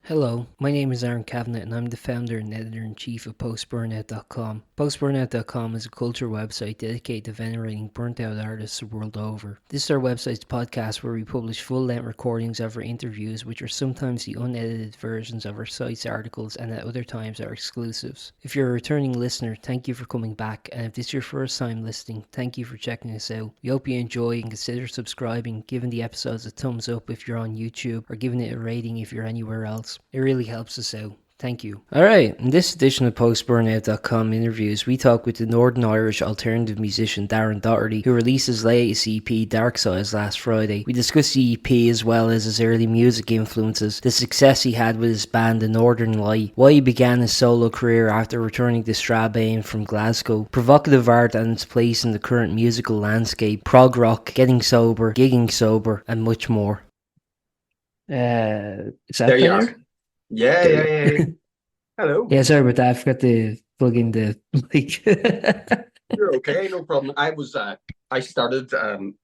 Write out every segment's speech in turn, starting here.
Hello, my name is Aaron Cavanagh and I'm the founder and editor-in-chief of Post-Burnout.com. Post-Burnout.com is a culture website dedicated to venerating burnt-out artists the world over. This is our website's podcast where we publish full-length recordings of our interviews, which are sometimes the unedited versions of our site's articles and at other times are exclusives. If you're a returning listener, thank you for coming back, and if this is your first time listening, thank you for checking us out. We hope you enjoy and consider subscribing, giving the episodes a thumbs up if you're on YouTube, or giving it a rating if you're anywhere else. It really helps us out. Thank you. Alright, in this edition of PostBurnout.com interviews, we talk with the Northern Irish alternative musician Darren Doherty, who released his latest EP, Darksides, last Friday. We discuss the EP as well as his early music influences, the success he had with his band The Northern Light, why he began his solo career after returning to Strabane from Glasgow, provocative art and its place in the current musical landscape, prog rock, getting sober, gigging sober, and much more. Is that There you are. better? Yeah. Hello. Yeah, sorry about that. I forgot to plug in the mic. You're okay, no problem. I started on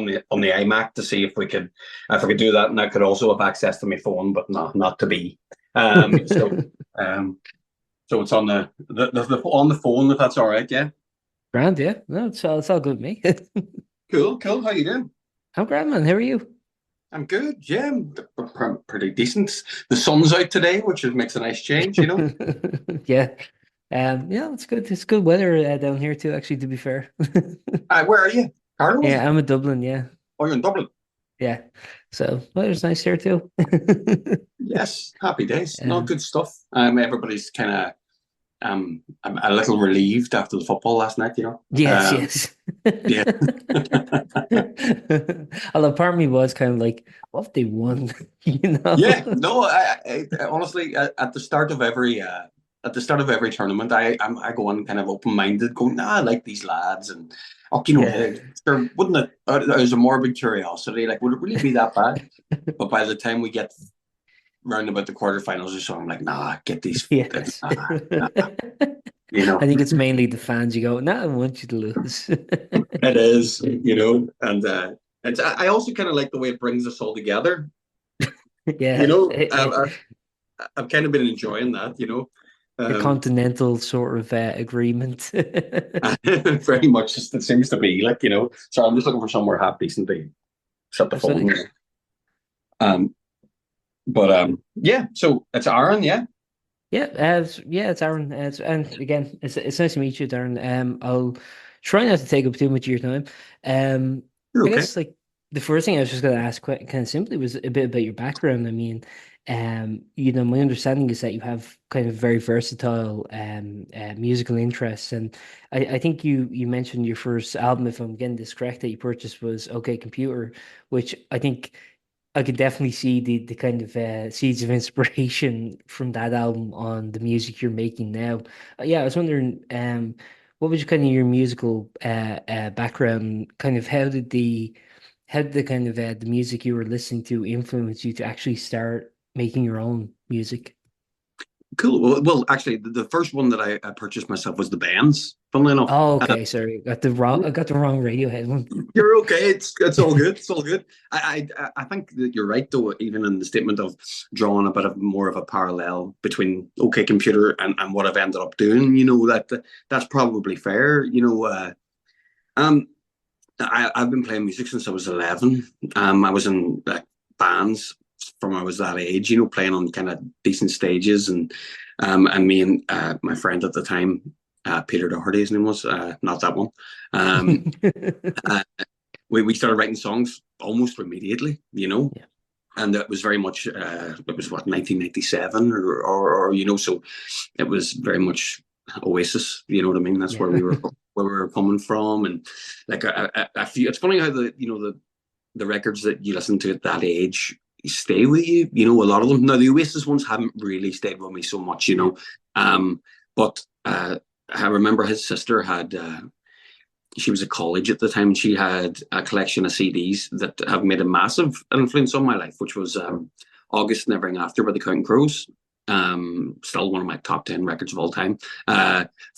the iMac to see if I could do that, and I could also have access to my phone, but not to be. Um so it's on the on the phone, if that's all right, yeah. Grand, yeah. No, it's all good with me. Cool. How you doing? I'm grand, man. How are you? I'm good, yeah. Pretty decent. The sun's out today, which makes a nice change. Yeah. Yeah, it's good. It's good weather down here too, actually, to be fair. Where are you? Carnival? Yeah, I'm in Dublin, yeah. Oh, you're in Dublin. Yeah. So weather's nice here too. Yes, happy days. No, Um, good stuff. Everybody's kind of I'm a little relieved after the football last night. yes, yes. Yeah. Although part of me was kind of like, what if they won? You Yeah, know? no, I honestly at the start of every tournament, I go on kind of open minded, going, nah, I like these lads, and Yeah. there wouldn't it? There's a morbid curiosity, like, would it really be that bad? But by the time we get round about the quarterfinals or so, I'm like, nah, get these, Yes. nah, nah, you I know. think it's mainly the fans. You go, no, I want you to lose. It is, and I also kind of like the way it brings us all together. You Yeah. know, I've kind of been enjoying that. A Um, continental sort of agreement. very much just it seems to be like. So I'm just looking for somewhere half decent to shut the phone. Absolutely. But yeah. So it's Aaron, yeah. Yeah, it's Aaron. And again, it's nice to meet you, Darren. I'll try not to take up too much of your time. Um, You're I okay. guess like the first thing I was just going to ask, quite kind of simply, was a bit about your background. I mean, my understanding is that you have kind of very versatile musical interests, and I think you mentioned your first album, if I'm getting this correct, that you purchased was OK Computer, which I think I could definitely see the kind of seeds of inspiration from that album on the music you're making now. Yeah, I was wondering, what was kind of your musical background? Kind of how did the kind of the music you were listening to influence you to actually start making your own music? Cool. Well, actually, the first one that I purchased myself was the Bands. Funnily enough. Oh, okay, sorry, I got the wrong Radiohead one. You're okay. It's all good. It's all good. I think that you're right though, even in the statement of drawing a bit of more of a parallel between OK Computer and what I've ended up doing. That's probably fair. Um, I've been playing music since I was 11. I was in like bands from I was that age. Playing on kind of decent stages, and me and my friend at the time, Peter Doherty, his name was, not that one. Um, uh, we started writing songs almost immediately. Yeah. And it was very much it was what, 1997 or so it was very much Oasis. You know what I mean? That's where Yeah. we were coming from. And like I feel it's funny how the records that you listen to at that age stay with you. A lot of them. Now the Oasis ones haven't really stayed with me so much. But I remember his sister had she was at college at the time. She had a collection of CDs that have made a massive influence on my life, which was August and Everything After by the Counting Crows. Still one of my top 10 records of all time.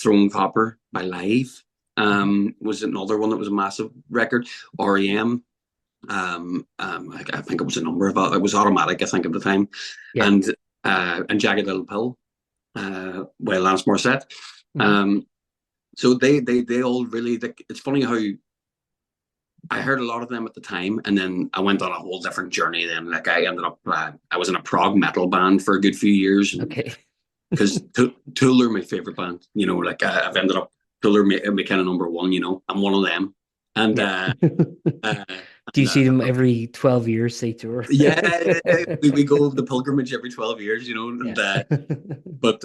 Throne Copper by Live was another one that was a massive record. REM. I think it was a number of it was Automatic, I think, at the time. Yeah. And and Jagged Little Pill, by Lance Morissette. Hmm. Um, so they all really. It's funny how I heard a lot of them at the time, and then I went on a whole different journey. Then, like I ended up, I was in a prog metal band for a good few years, and Okay. because Tool are my favorite band, like I've ended up Tool are my kind of number one. I'm one of them, and Yeah. uh, Do you and see them every 12 years they tour? yeah, we go the pilgrimage every 12 years, and Yeah. but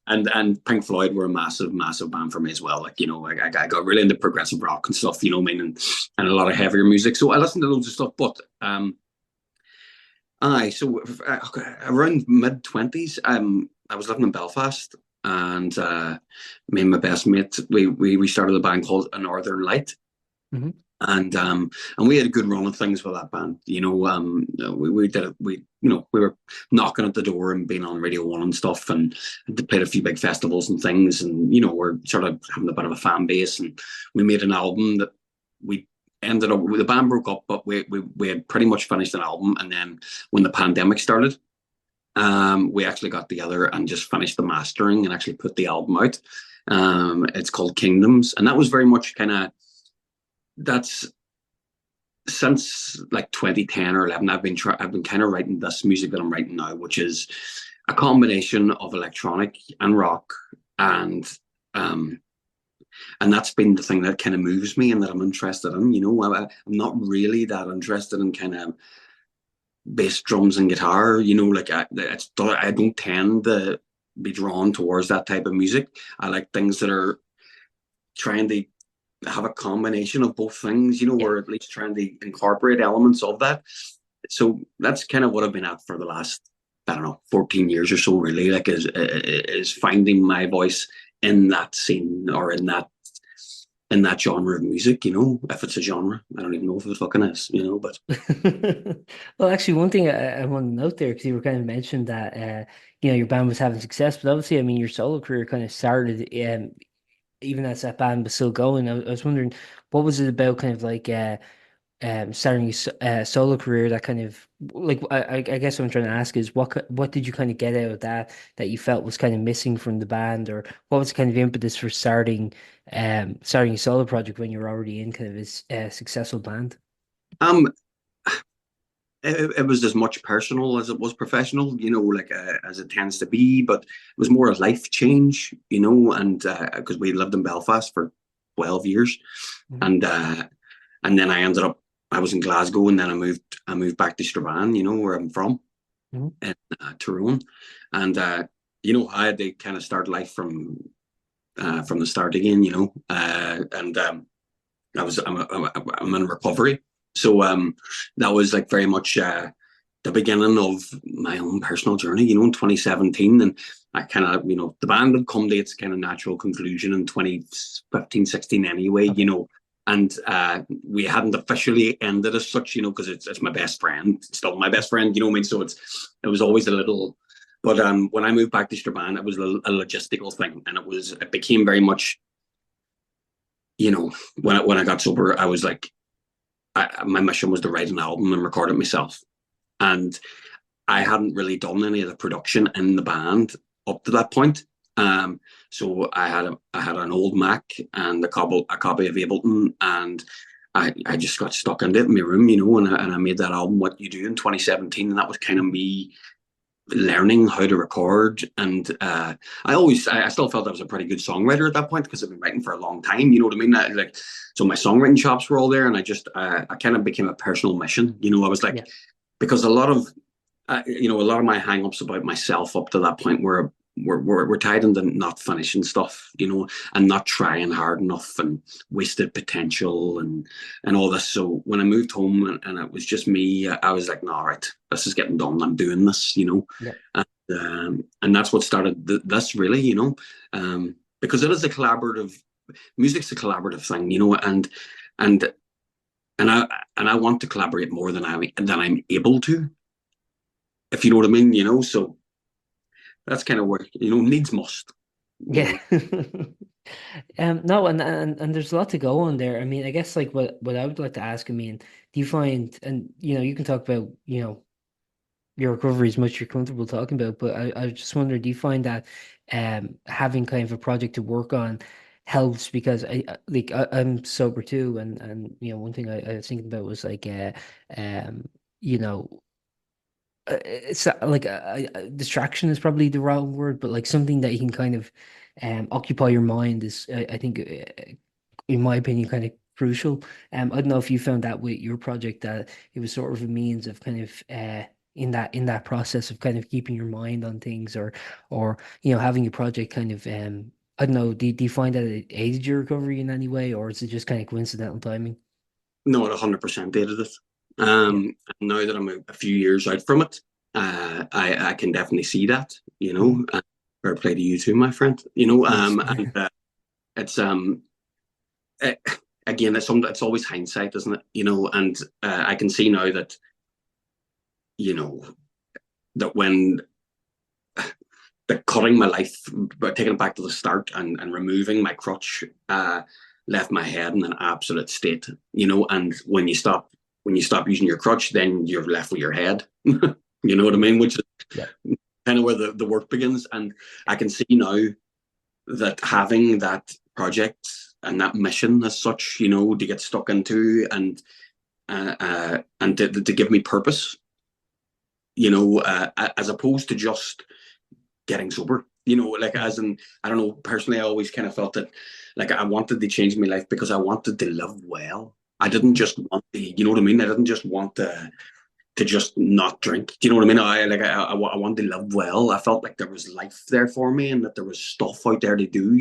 and Pink Floyd were a massive band for me as well. Like I got really into progressive rock and stuff. You know what I mean, and a lot of heavier music. So I listened to loads of stuff. But aye, so around mid 20s, I was living in Belfast, and me and my best mate, we started a band called A Northern Light. Hmm. And we had a good run of things with that band. We did it. We were knocking at the door and being on Radio One and stuff, and they played a few big festivals and things. And we're sort of having a bit of a fan base. And we made an album that we ended up. The band broke up, but we had pretty much finished an album. And then when the pandemic started, we actually got together and just finished the mastering and actually put the album out. It's called Kingdoms, and that was very much kind of that's since like 2010 or 11. I've been kind of writing this music that I'm writing now, which is a combination of electronic and rock, and um and that's been the thing that kind of moves me and that I'm interested in. I'm not really that interested in kind of bass drums and guitar. Like I don't tend to be drawn towards that type of music. I like things that are trying to have a combination of both things, Yeah. or at least trying to incorporate elements of that. So that's kind of what I've been at for the last, I don't know, 14 years or so, really, like is finding my voice in that scene or in that genre of music, if it's a genre. I don't even know if it fucking is, but Well, actually, one thing I want to note there, because you were kind of mentioned that your band was having success, but obviously, I mean, your solo career kind of started even as that band was still going. I was wondering, what was it about, kind of like starting your solo career that kind of like I guess what I'm trying to ask is what did you kind of get out of that you felt was kind of missing from the band, or what was the kind of impetus for starting a solo project when you were already in kind of a successful band? um it was as much personal as it was professional, like as it tends to be, but it was more a life change, and because we lived in Belfast for 12 years, Mhm. and then I was in Glasgow, and then I moved back to Strabane, where I'm from, Mhm. in Tyrone, and I had to kind of start life from the start again, and I'm in recovery, so that was like very much the beginning of my own personal journey, in 2017, and I kind of, the band had come to its kind of natural conclusion in 2015, 16 anyway, Okay. and we hadn't officially ended as such, because it's my best friend, it's still my best friend, you know what I mean? So it was always a little, but when I moved back to Strabane, it was a logistical thing, and it became very much, when I got sober, I was like, my mission was to write an album and record it myself, and I hadn't really done any of the production in the band up to that point. So I had an old Mac and a copy of Ableton, and I just got stuck into it in my room, and I made that album What You Do in 2017, and that was kind of Mhm. me learning how to record. And I still felt I was a pretty good songwriter at that point because I've been writing for a long time, you know what I mean? So my songwriting chops were all there, and I kind of became a personal mission, I was like, Yeah. because a lot of my hang-ups about myself up to that point were tied into not finishing stuff, and not trying hard enough, and wasted potential, and all this. So when I moved home, and it was just me, I was like, no, all right, this is getting done. I'm doing this, Yeah. and that's what started this, really, because it is a collaborative. Music's a collaborative thing, and and I and I want to collaborate more than I'm able to, if you know what I mean, So that's kind of where, needs must, you Yeah. know. No, and there's a lot to go on there. I mean, I guess like what I would like to ask, I mean, do you find, and you can talk about, your recovery is much you're comfortable talking about, but I just wonder, do you find that having kind of a project to work on helps? Because I'm sober too, and one thing I was thinking about was like um you know it's like distraction is probably the wrong word, but like something that you can kind of occupy your mind is I think in my opinion kind of crucial. I don't know if you found that with your project that it was sort of a means of kind of in that process of kind of keeping your mind on things, or having your project kind of I don't know, do you find that it aided your recovery in any way, or is it just kind of coincidental timing? No, it 100% dated it. Yeah. Now that I'm a few years out from it, I can definitely see that. Mhm. Fair play to you too, my friend. Yes. And it's it, again, it's always hindsight, isn't it? And I can see now that you know when that cutting my life, but taking it back to the start and removing my crutch, left my head in an absolute state. And when you stop using your crutch, then you're left with your head. You know what I Yeah. mean? Which is Yeah. kind of where the work begins. And I can see now that having that project and that mission as such, to get stuck into and to give me purpose, as opposed to just getting sober. Like Mhm. as in, I don't know, personally, I always kind of felt that like I wanted to change my life because I wanted to live well. I didn't just want to, you know what I mean? I didn't just want to just not drink. Do you know what I mean? I wanted to live well. I felt like there was life there for me and that there was stuff out there to do,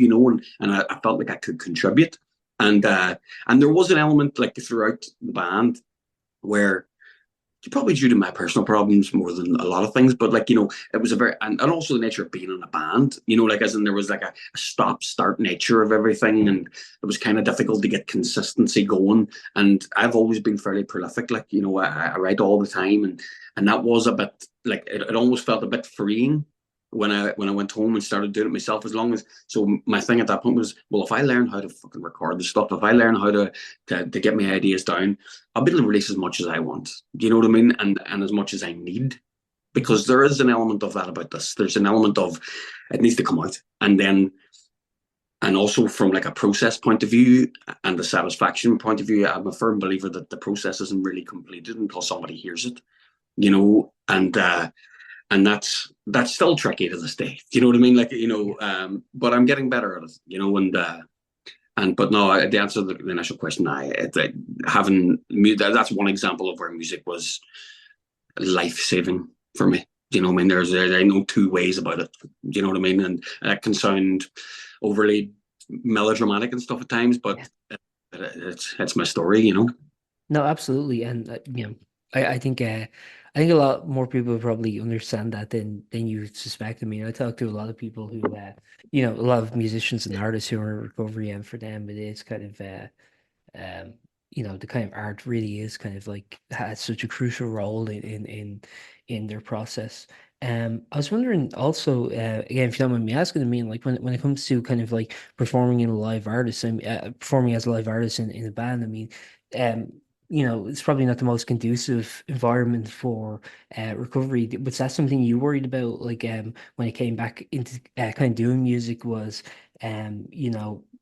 and I felt like I could contribute. And there was an element like throughout the band where probably due to my personal problems more than a lot of things, but like, it was a very, and also the nature of being in a band, like as in there was like a stop start nature of everything. And it was kind of difficult to get consistency going. And I've always been fairly prolific. Like, I write all the time, and that was a bit like, it almost felt a bit freeing when I went home and started doing it myself. As long as, so my thing at that point was, well, if I learn how to fucking record the stuff, if I learn how to get my ideas down, I'll be able to release as much as I want. Do you know what I mean? And as much as I need, Mhm. because there is an element of that about this. There's an element of it needs to come out, and also from like a process point of view and a satisfaction point of view, I'm a firm believer that the process isn't really completed until somebody hears it. And that's still tricky to this day. Do you know what I mean? Like, Yeah. but I'm getting better at it. And but no, the answer to the initial question, having that's one example of where music was life saving for me. Do you know what I mean? There ain't no two ways about it. Do you know what I mean? And that can sound overly melodramatic and stuff at times, but Yeah. it's my story. No, absolutely, and I think a lot more people probably understand that than you suspect. I mean, I talk to a lot of people who, a lot of musicians and artists who are in recovery, and for them, it is kind of um, the kind of art really is kind of like has such a crucial role in their process. I was wondering also, again, if you don't mind me asking, I mean, like when it comes to kind of like performing in a live artist, I mean, performing as a live artist in a band, I mean, um, it's probably not the most conducive environment for recovery. Was that something you worried about, like when it came back into kind of doing music, was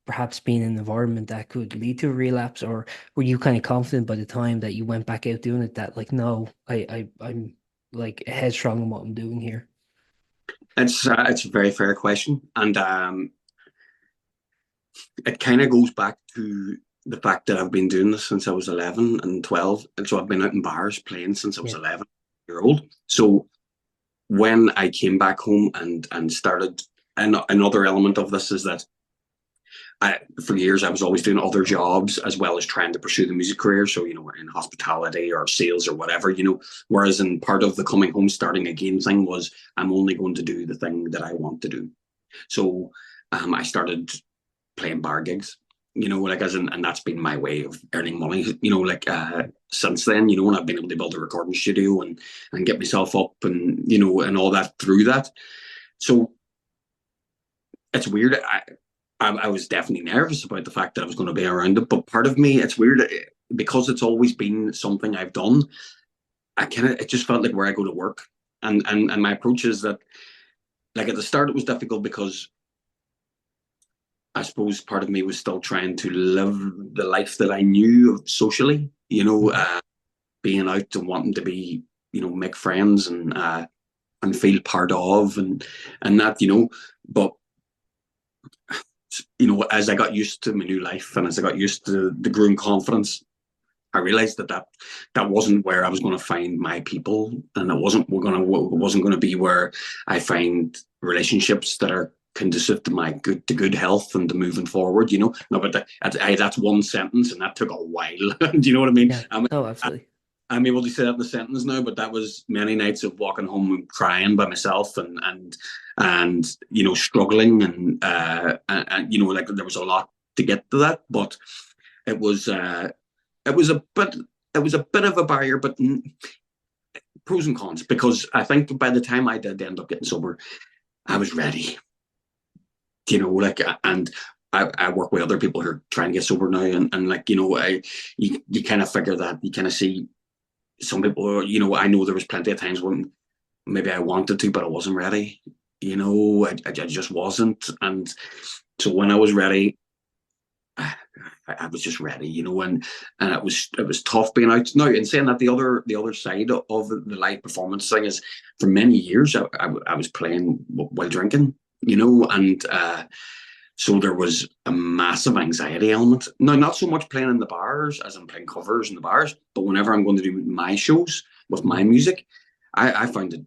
perhaps being in an environment that could lead to a relapse, or were you kind of confident by the time that you went back out doing it that like, no, I'm like headstrong in what I'm doing here? It's a very fair question, and it kind of goes back to the fact that I've been doing this since I was 11 and 12. And so I've been out in bars playing since I was Yeah. 11 year old. So when I came back home and started, and another element of this is that for years I was always doing other jobs as well as trying to pursue the music career. So, in hospitality or sales or whatever. Whereas in part of the coming home, starting again thing was I'm only going to do the thing that I want to do. So I started playing bar gigs, like as in, and that's been my way of earning money, like since then, and I've been able to build a recording studio and get myself up and all that through that. So it's weird. I was definitely nervous about the fact that I was going to be around it, but part of me, it's weird because it's always been something I've done. It just felt like where I go to work. and my approach is that, like, at the start it was difficult because I suppose part of me was still trying to live the life that I knew socially, Mhm. being out and wanting to be, make friends and feel part of, and that, but as I got used to my new life and as I got used to the growing confidence, I realized that wasn't where I was going to find my people, and it wasn't going to be where I find relationships that are conducive to my good health and to moving forward. No, but that's one sentence, and that took a while. Do you know what I mean? Yeah. Oh, absolutely. I'm able to say that in the sentence now, but that was many nights of walking home and crying by myself, and struggling, and like there was a lot to get to that, but it was it was a bit it was a bit of a barrier, but pros and cons, because I think by the time I did end up getting sober, I was ready. Like, and I work with other people who are trying to get sober now, and like, you kind of figure that, you kind of see some people, I know there was plenty of times when maybe I wanted to, but I wasn't ready. I just wasn't. And so when I was ready, I was just ready, and it was tough being out. Now, in saying that, the other side of the live performance thing is, for many years I was playing while drinking, and so there was a massive anxiety element. Now, not so much playing in the bars as I'm playing covers in the bars, but whenever I'm going to do my shows with my Mhm. music, I found it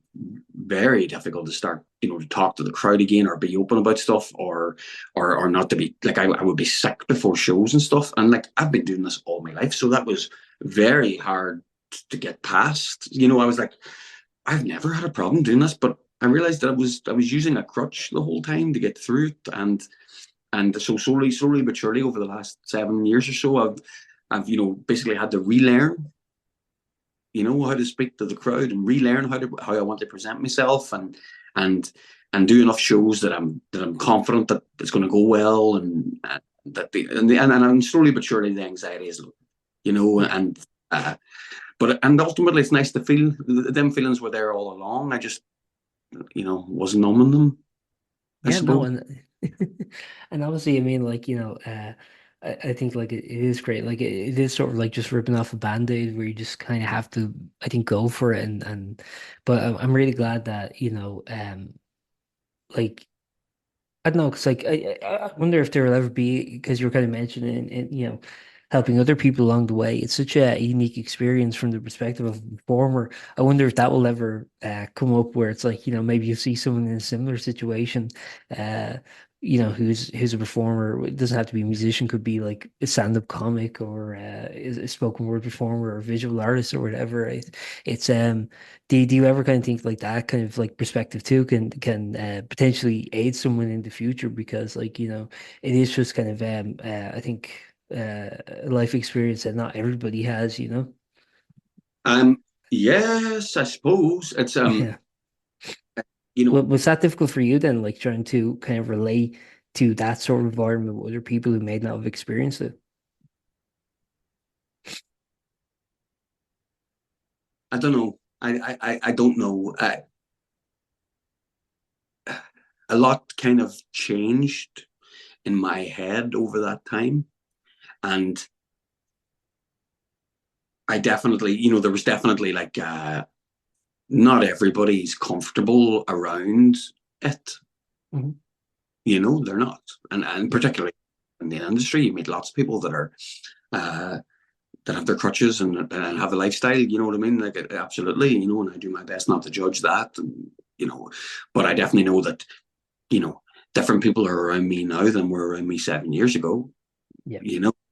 very difficult to start, to talk to the crowd again, or be open about stuff, or not to be like, I would be sick before shows and stuff. And like, I've been doing this all my life, so that was very hard to get past. I was like, I've never had a problem doing this, but I realized that I was using a crutch the whole time to get through it, and so slowly but surely, over the last 7 years or so, I've basically had to relearn, how to speak to the crowd, and relearn how I want to present myself, and and do enough shows that I'm confident that it's going to go well, and and slowly but surely the anxiety is low, Yeah. and and ultimately it's nice to feel them feelings were there all along. I just was numbing them, I Yeah, no, suppose. and obviously, I mean, like, I think like it is great. Like it is sort of like just ripping off a band-aid where you just kind of have to, I think, go for it. But I'm really glad that, like I don't know, because like I wonder if there will ever be, because you were kind of mentioning, helping other people along the way. It's such a unique experience from the perspective of a performer. I wonder if that will ever come up where it's like, maybe you see someone in a similar situation, uh, who's a performer. It doesn't have to be a musician, could be like a stand-up comic, or is a spoken word performer or a visual artist or whatever. It's do you ever kind of think like that kind of like perspective too can potentially aid someone in the future, because like it is just kind of I think a life experience that not everybody has, Yes, I suppose it's Yeah. you know Was that difficult for you then, like trying to kind of relate to that sort of environment with other people who may not have experienced it? I don't know. I don't know. A lot kind of changed in my head over that time, and I definitely, there was definitely like, not everybody's comfortable around it. Mhm. They're not, and Yeah. particularly in the industry, you meet lots of people that are uh, that have their crutches and have a lifestyle. You know what I mean? Like, absolutely. And I do my best not to judge that, and but I definitely know that you know different people are around me now than were around me 7 years ago. Yeah.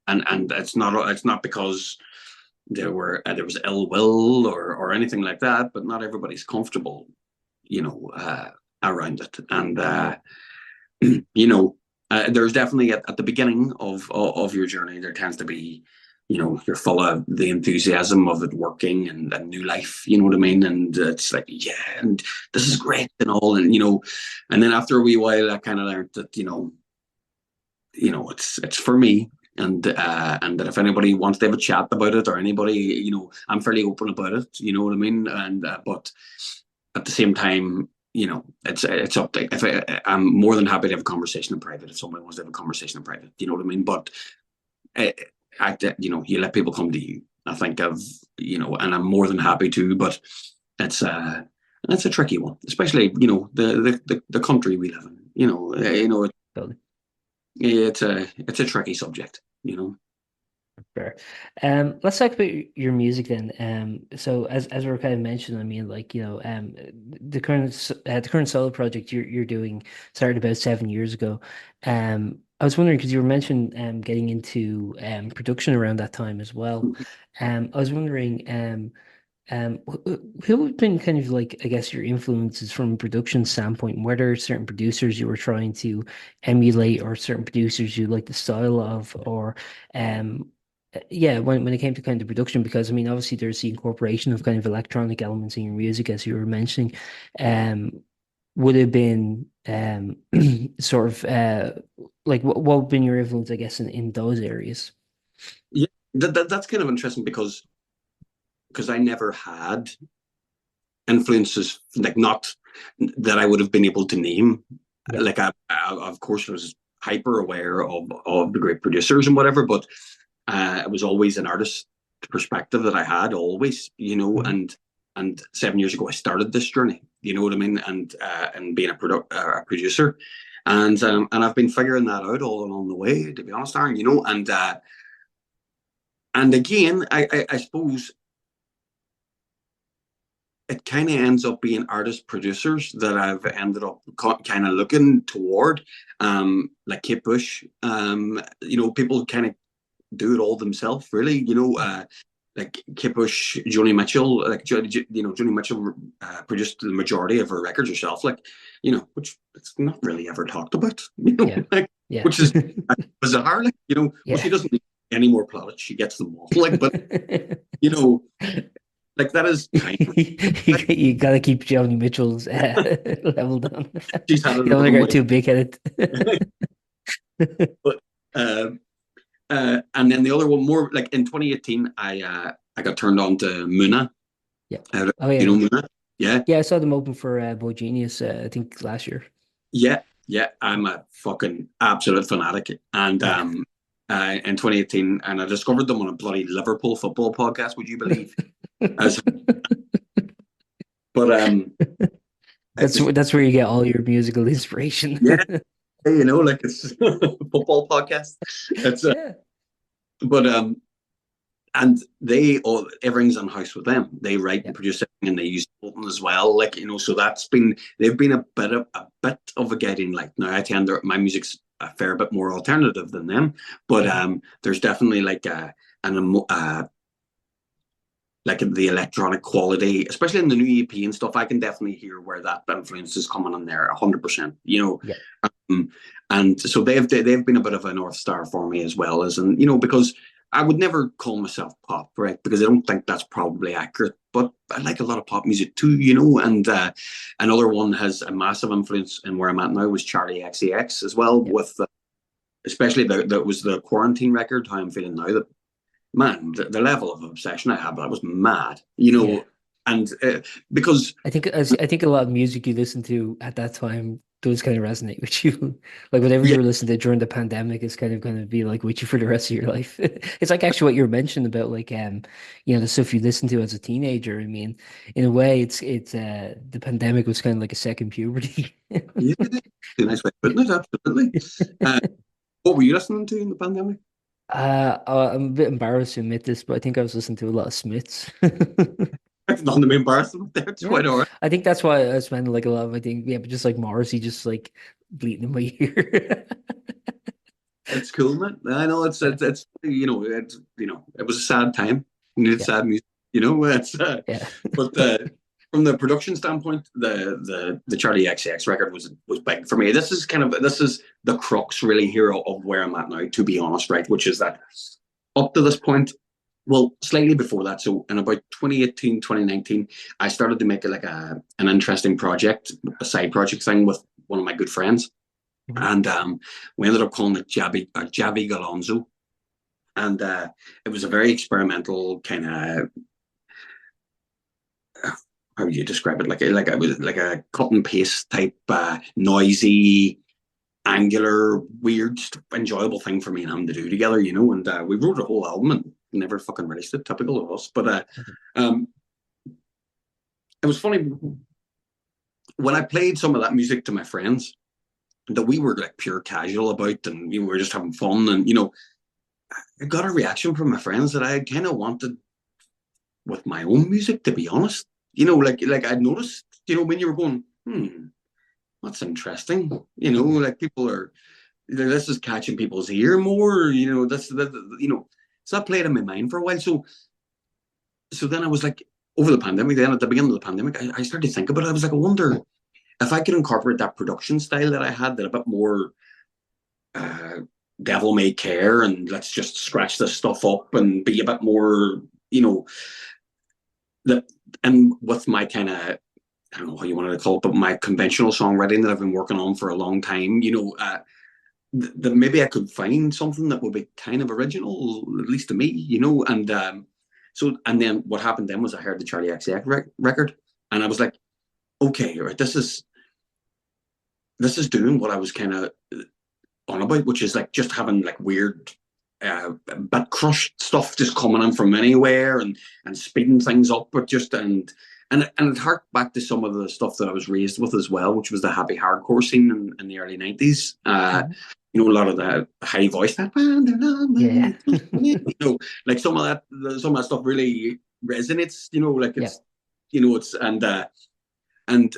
And it's not because there was ill will or anything like that, but not everybody's comfortable, you know, uh, around it. And you know, there's definitely at the beginning of your journey, there tends to be, you're full of the enthusiasm of it working, and new life. You know what I mean? And it's like, yeah, and this is great and all, and then after a wee while, I kind of learned that it's for me, and that if anybody wants to have a chat about it, or anybody, I'm fairly open about it. You know what I mean? And but at the same time, it's up to, I'm more than happy to have a conversation in private if somebody wants to have a conversation in private. You know what I mean? But uh, you let people come to you. I think and I'm more than happy to. But it's it's a tricky one, especially the country we live in. Totally. It's a tricky subject. Fair. Let's talk about your music then. So as we are kind of mentioned, I mean, like the current solo project you're doing started about 7 years ago. I was wondering because you were mentioned getting into production around that time as well. I was wondering who have been kind of like, I guess, your influences from a production standpoint? Whether certain producers you were trying to emulate, or certain producers you like the style of, or yeah, when it came to kind of production, because I mean, obviously there's the incorporation of kind of electronic elements in your music, as you were mentioning. Um, would have been sort of like what would have been your influence, I guess, in those areas? Yeah, that's kind of interesting because I never had influences, like, not that I would have been able to name. Yeah. Like, I of course was hyper aware of the great producers and whatever, but it was always an artist perspective that I had always, Mhm. and 7 years ago I started this journey. You know what I mean? And being a producer, and I've been figuring that out all along the way. To be honest, Aaron, and again, I suppose it kind of ends up being artist producers that I've ended up kind of looking toward, like Kate Bush. People kind of do it all themselves, really. Yeah. Like Kate Bush, Joni Mitchell. Like Joni Mitchell produced the majority of her records herself. Like, which it's not really ever talked about. Yeah. Like, Yeah. which is bizarre. Like, well, Yeah. she doesn't need any more plaudits. She gets them all. Like, but you know, like, that is kind of, You gotta keep Joni Mitchell's level down. she's had it You don't want to her own go way. too big headed. But and then the other one, more like in 2018, I got turned on to Muna. Yeah. Do Oh you yeah. know Muna? Yeah, Yeah, I saw them open for Boy Genius, I think last year. yeah, yeah. I'm a fucking absolute fanatic, and Yeah. in 2018, and I discovered them on a bloody Liverpool football podcast. Would you believe? As but it was, That's where you get all your musical inspiration. yeah, like, it's football podcast. It's Yeah. but and they all, everything's on house with them. They write Yeah. and produce everything, and they use Bolton as well. Like, so they've been a bit of a getting, like, now I tend to, my music's a fair bit more alternative than them, but Mhm. there's definitely like like the electronic quality, especially in the new EP and stuff. I can definitely hear where that influence is coming on there, 100%. Yeah. Um, and so they've been a bit of a north star for me, as well as, and because I would never call myself pop, right? Because I don't think that's probably accurate. But I like a lot of pop music too, and another one has a massive influence in where I'm at now was Charlie XCX as well, Yeah. with especially that was the Quarantine record. How I'm feeling now, that, man, the level of obsession I had, that was mad, Yeah. and because I think a lot of music you listen to at that time does kind of resonate with you. Like whatever you yeah, were listening to during the pandemic is kind of going to be like with you for the rest of your life. It's like actually what you were mentioning about like the stuff you listened to as a teenager. I mean, in a way it's the pandemic was kind of like a second puberty. yeah, a nice way of putting it, absolutely. What were you listening to in the pandemic? I'm a bit embarrassed to admit this, but I think I was listening to a lot of Smiths. It's nothing to be embarrassed about there. It's Yeah, quite all right. I think that's why I spend like a lot of my thing. Yeah, but just like Morrissey, just like bleeding in my ear. It's cool, man. I know Yeah, it was a sad time. You needed yeah, sad music. It's yeah. but from the production standpoint, the Charlie XCX record was big for me. This is the crux, really, here, of where I'm at now, to be honest, right? Which is that up to this point, well, slightly before that, so in about 2018, 2019, I started to make it like an interesting project, a side project thing with one of my good friends, Mhm. and we ended up calling it Javi Galonzo, and it was a very experimental kind of, how would you describe it? Like it was like a cut and paste type, noisy, angular, weird, enjoyable thing for me and him to do together, you know. And we wrote a whole album and never fucking released it. Typical of us. But um, it was funny when I played some of that music to my friends that we were like pure casual about, and we were just having fun, and you know, I got a reaction from my friends that I kind of wanted with my own music, to be honest. You know, like I'd noticed, you know, when you were going, that's interesting. You know, like people are, this is catching people's ear more. You know, you know, so that played in my mind for a while. So then I was like, over the pandemic, then at the beginning of the pandemic, I started to think about it. I was like, I wonder if I could incorporate that production style that I had, that a bit more uh, devil may care, and let's just scratch this stuff up and be a bit more, you know, that, and with my kind of, I don't know how you wanted to call it, but my conventional songwriting that I've been working on for a long time, you know, that maybe I could find something that would be kind of original, at least to me, you know. And and then what happened then was I heard the Charlie XCX record, and I was like, okay, right, this is doing what I was kind of on about, which is like just having like weird bit crushed stuff just coming in from anywhere, and speeding things up, but just and it harked back to some of the stuff that I was raised with as well, which was the happy hardcore scene in the early 90s. You know, a lot of the high voice, that Yeah. you know, like some of that stuff really resonates. You know, like Yeah. it's, you know, it's and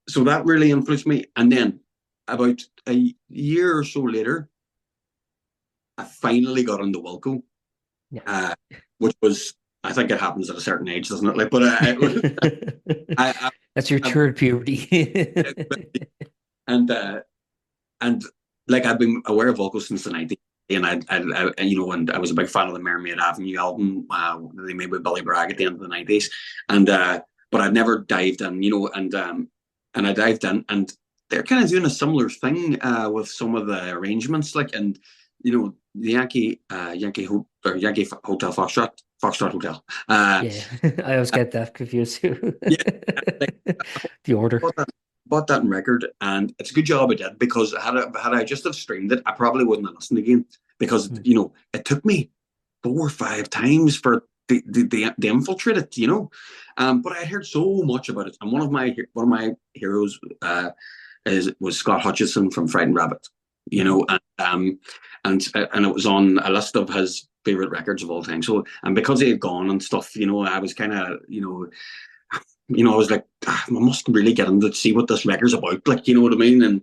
so that really influenced me. And then about a year or so later, I finally got into Wilco, Yeah. which was, I think it happens at a certain age, doesn't it? Like, but I, That's your I, third puberty. and and like I've been aware of Wilco since the 90s, and you know, and I was a big fan of the Mermaid Avenue album they made with Billy Bragg at the end of the 90s, and but I'd never dived in, you know, and I dived in, and they're kind of doing a similar thing with some of the arrangements, like, and you know, the Yankee Hotel Foxtrot Hotel. Yeah, I always get that confused too. Yeah, like, The order. bought that record, and it's a good job I did, because had I just have streamed it, I probably wouldn't have listened again, because Mm. you know, it took me 4 or 5 times for the infiltrate it, you know. But I heard so much about it, and one of my heroes was Scott Hutchison from Frightened Rabbit, you Mhm. know, and it was on a list of his favorite records of all time. So, and because he had gone and stuff, you know, I was kind of, I was like, I must really get him to see what this record's about, like, you know what I mean? And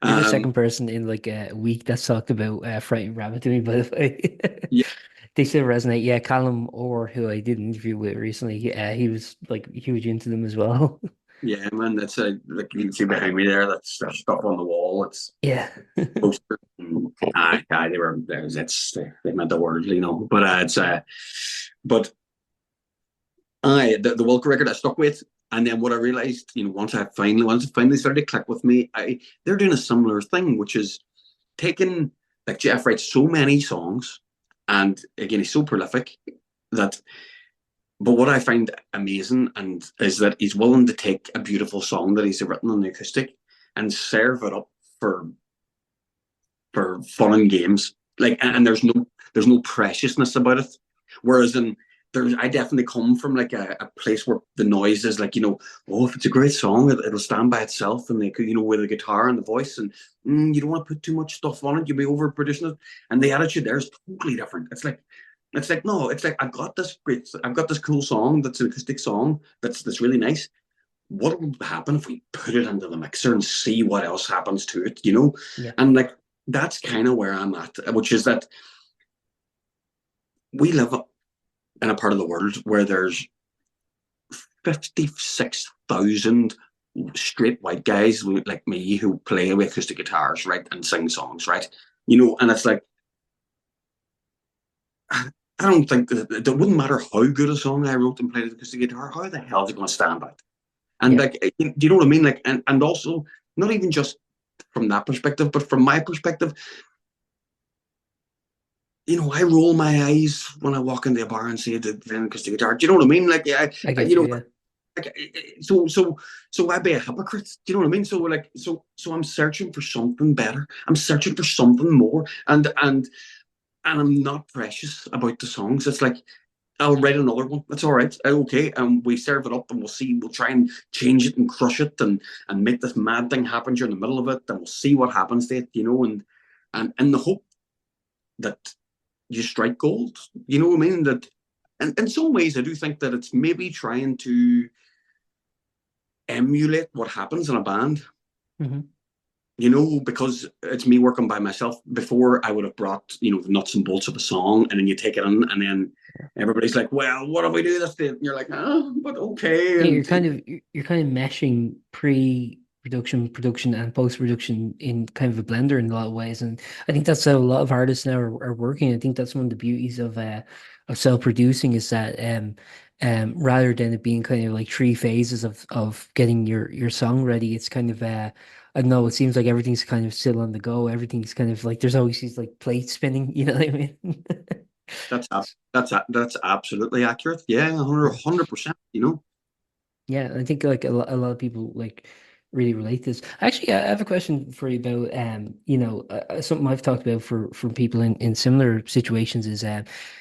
You're the um, second person in like a week that's talked about Frightened Rabbit to me, by the way. yeah, They still resonate. Yeah, Callum Orr, who I did an interview with recently, he was like huge into them as well. yeah, man, that's like you can see behind me there. That's stuff on the wall. It's Yeah. posters. And, they were that's they meant the word, you know. But but the Wilco record I stuck with, and then what I realized, you know, once it finally started to click with me, they're doing a similar thing, which is taking, like, Jeff writes so many songs, and again he's so prolific that. But what I find amazing and is that he's willing to take a beautiful song that he's written on the acoustic and serve it up for fun and games. Like, Yeah. and there's no preciousness about it. Whereas I definitely come from like a place where the noise is like, you know, oh, if it's a great song, it'll stand by itself, and they could, you know, with the guitar and the voice, and you don't want to put too much stuff on it, you'll be overproducing it. And the attitude there is totally different. It's like no, it's like I've got this cool song that's an acoustic song that's really nice. What will happen if we put it into the mixer and see what else happens to it, you know? Yeah. And like, that's kind of where I'm at, which is that we live in a part of the world where there's 56,000 straight white guys like me who play with acoustic guitars, right, and sing songs, right? You know, and it's like, I don't think that it wouldn't matter how good a song I wrote and played the acoustic guitar. How the hell is it going to stand out? And Yeah. like, do you know what I mean? Like, and also not even just from that perspective, but from my perspective, you know, I roll my eyes when I walk into a bar and see the acoustic guitar. Do you know what I mean? Like, yeah, I get you you. know, Yeah. like, so I'd be a hypocrite. Do you know what I mean? So like, so I'm searching for something better. I'm searching for something more, and I'm not precious about the songs. It's like, I'll write another one. That's all right. Okay. And we serve it up and we'll see. We'll try and change it and crush it and make this mad thing happen during the middle of it. And we'll see what happens to it, and in the hope that you strike gold. You know what I mean? That, and in some ways, I do think that it's maybe trying to emulate what happens in a band. Mm-hmm. Because it's me working by myself. Before, I would have brought, the nuts and bolts of a song, and then you take it in, and then everybody's like, well, what do we do this day? And you're like, but okay. Yeah, And you're kind of meshing pre-production, production, and post-production in kind of a blender in a lot of ways, and I think that's how a lot of artists now are working. I think that's one of the beauties of self-producing is that rather than it being kind of like three phases of getting your song ready, it's kind of I don't know. It seems like everything's kind of still on the go. Everything's kind of like there's always these like plates spinning. You know what I mean? that's absolutely accurate. Yeah, 100%. Yeah, I think like a lot of people like really relate to this. Actually, I have a question for you about something I've talked about for people in similar situations is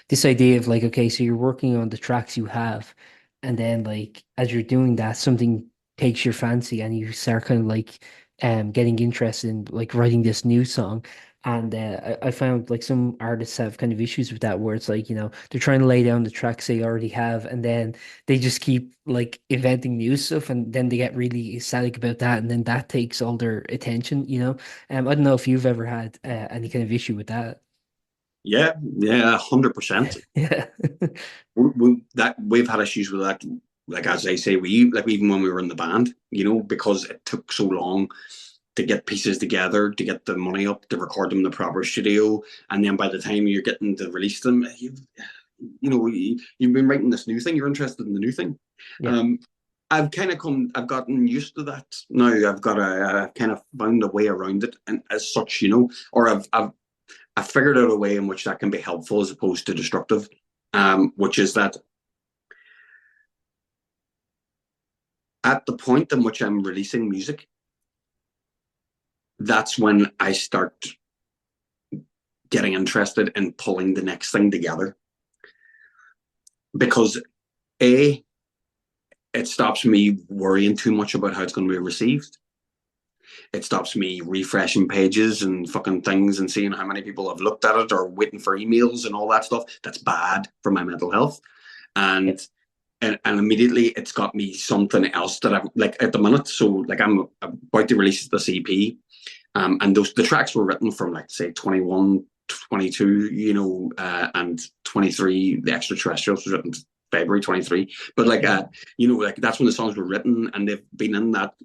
this idea of like, okay, so you're working on the tracks you have, and then like as you're doing that, something takes your fancy and you start kind of like getting interested in like writing this new song. And I found like some artists have kind of issues with that where it's like, they're trying to lay down the tracks they already have and then they just keep like inventing new stuff and then they get really ecstatic about that and then that takes all their attention. I don't know if you've ever had any kind of issue with that. Yeah, yeah, 100%. Yeah. We've had issues with that. Like, as I say, we like even when we were in the band, because it took so long to get pieces together, to get the money up, to record them in the proper studio, and then by the time you're getting to release them, you've been writing this new thing. You're interested in the new thing. Yeah. Um, I've gotten used to that now. I've kind of found a way around it, and as such, or I've figured out a way in which that can be helpful as opposed to destructive. Which is that at the point in which I'm releasing music, that's when I start getting interested in pulling the next thing together. Because A, it stops me worrying too much about how it's going to be received. It stops me refreshing pages and fucking things and seeing how many people have looked at it or waiting for emails and all that stuff. That's bad for my mental health. Yeah. And immediately it's got me something else that I'm like at the minute. So like I'm about to release this EP. And the tracks were written from like say 21, 22, and 23. The Extraterrestrials was written February 23. But like like that's when the songs were written, and they've been in that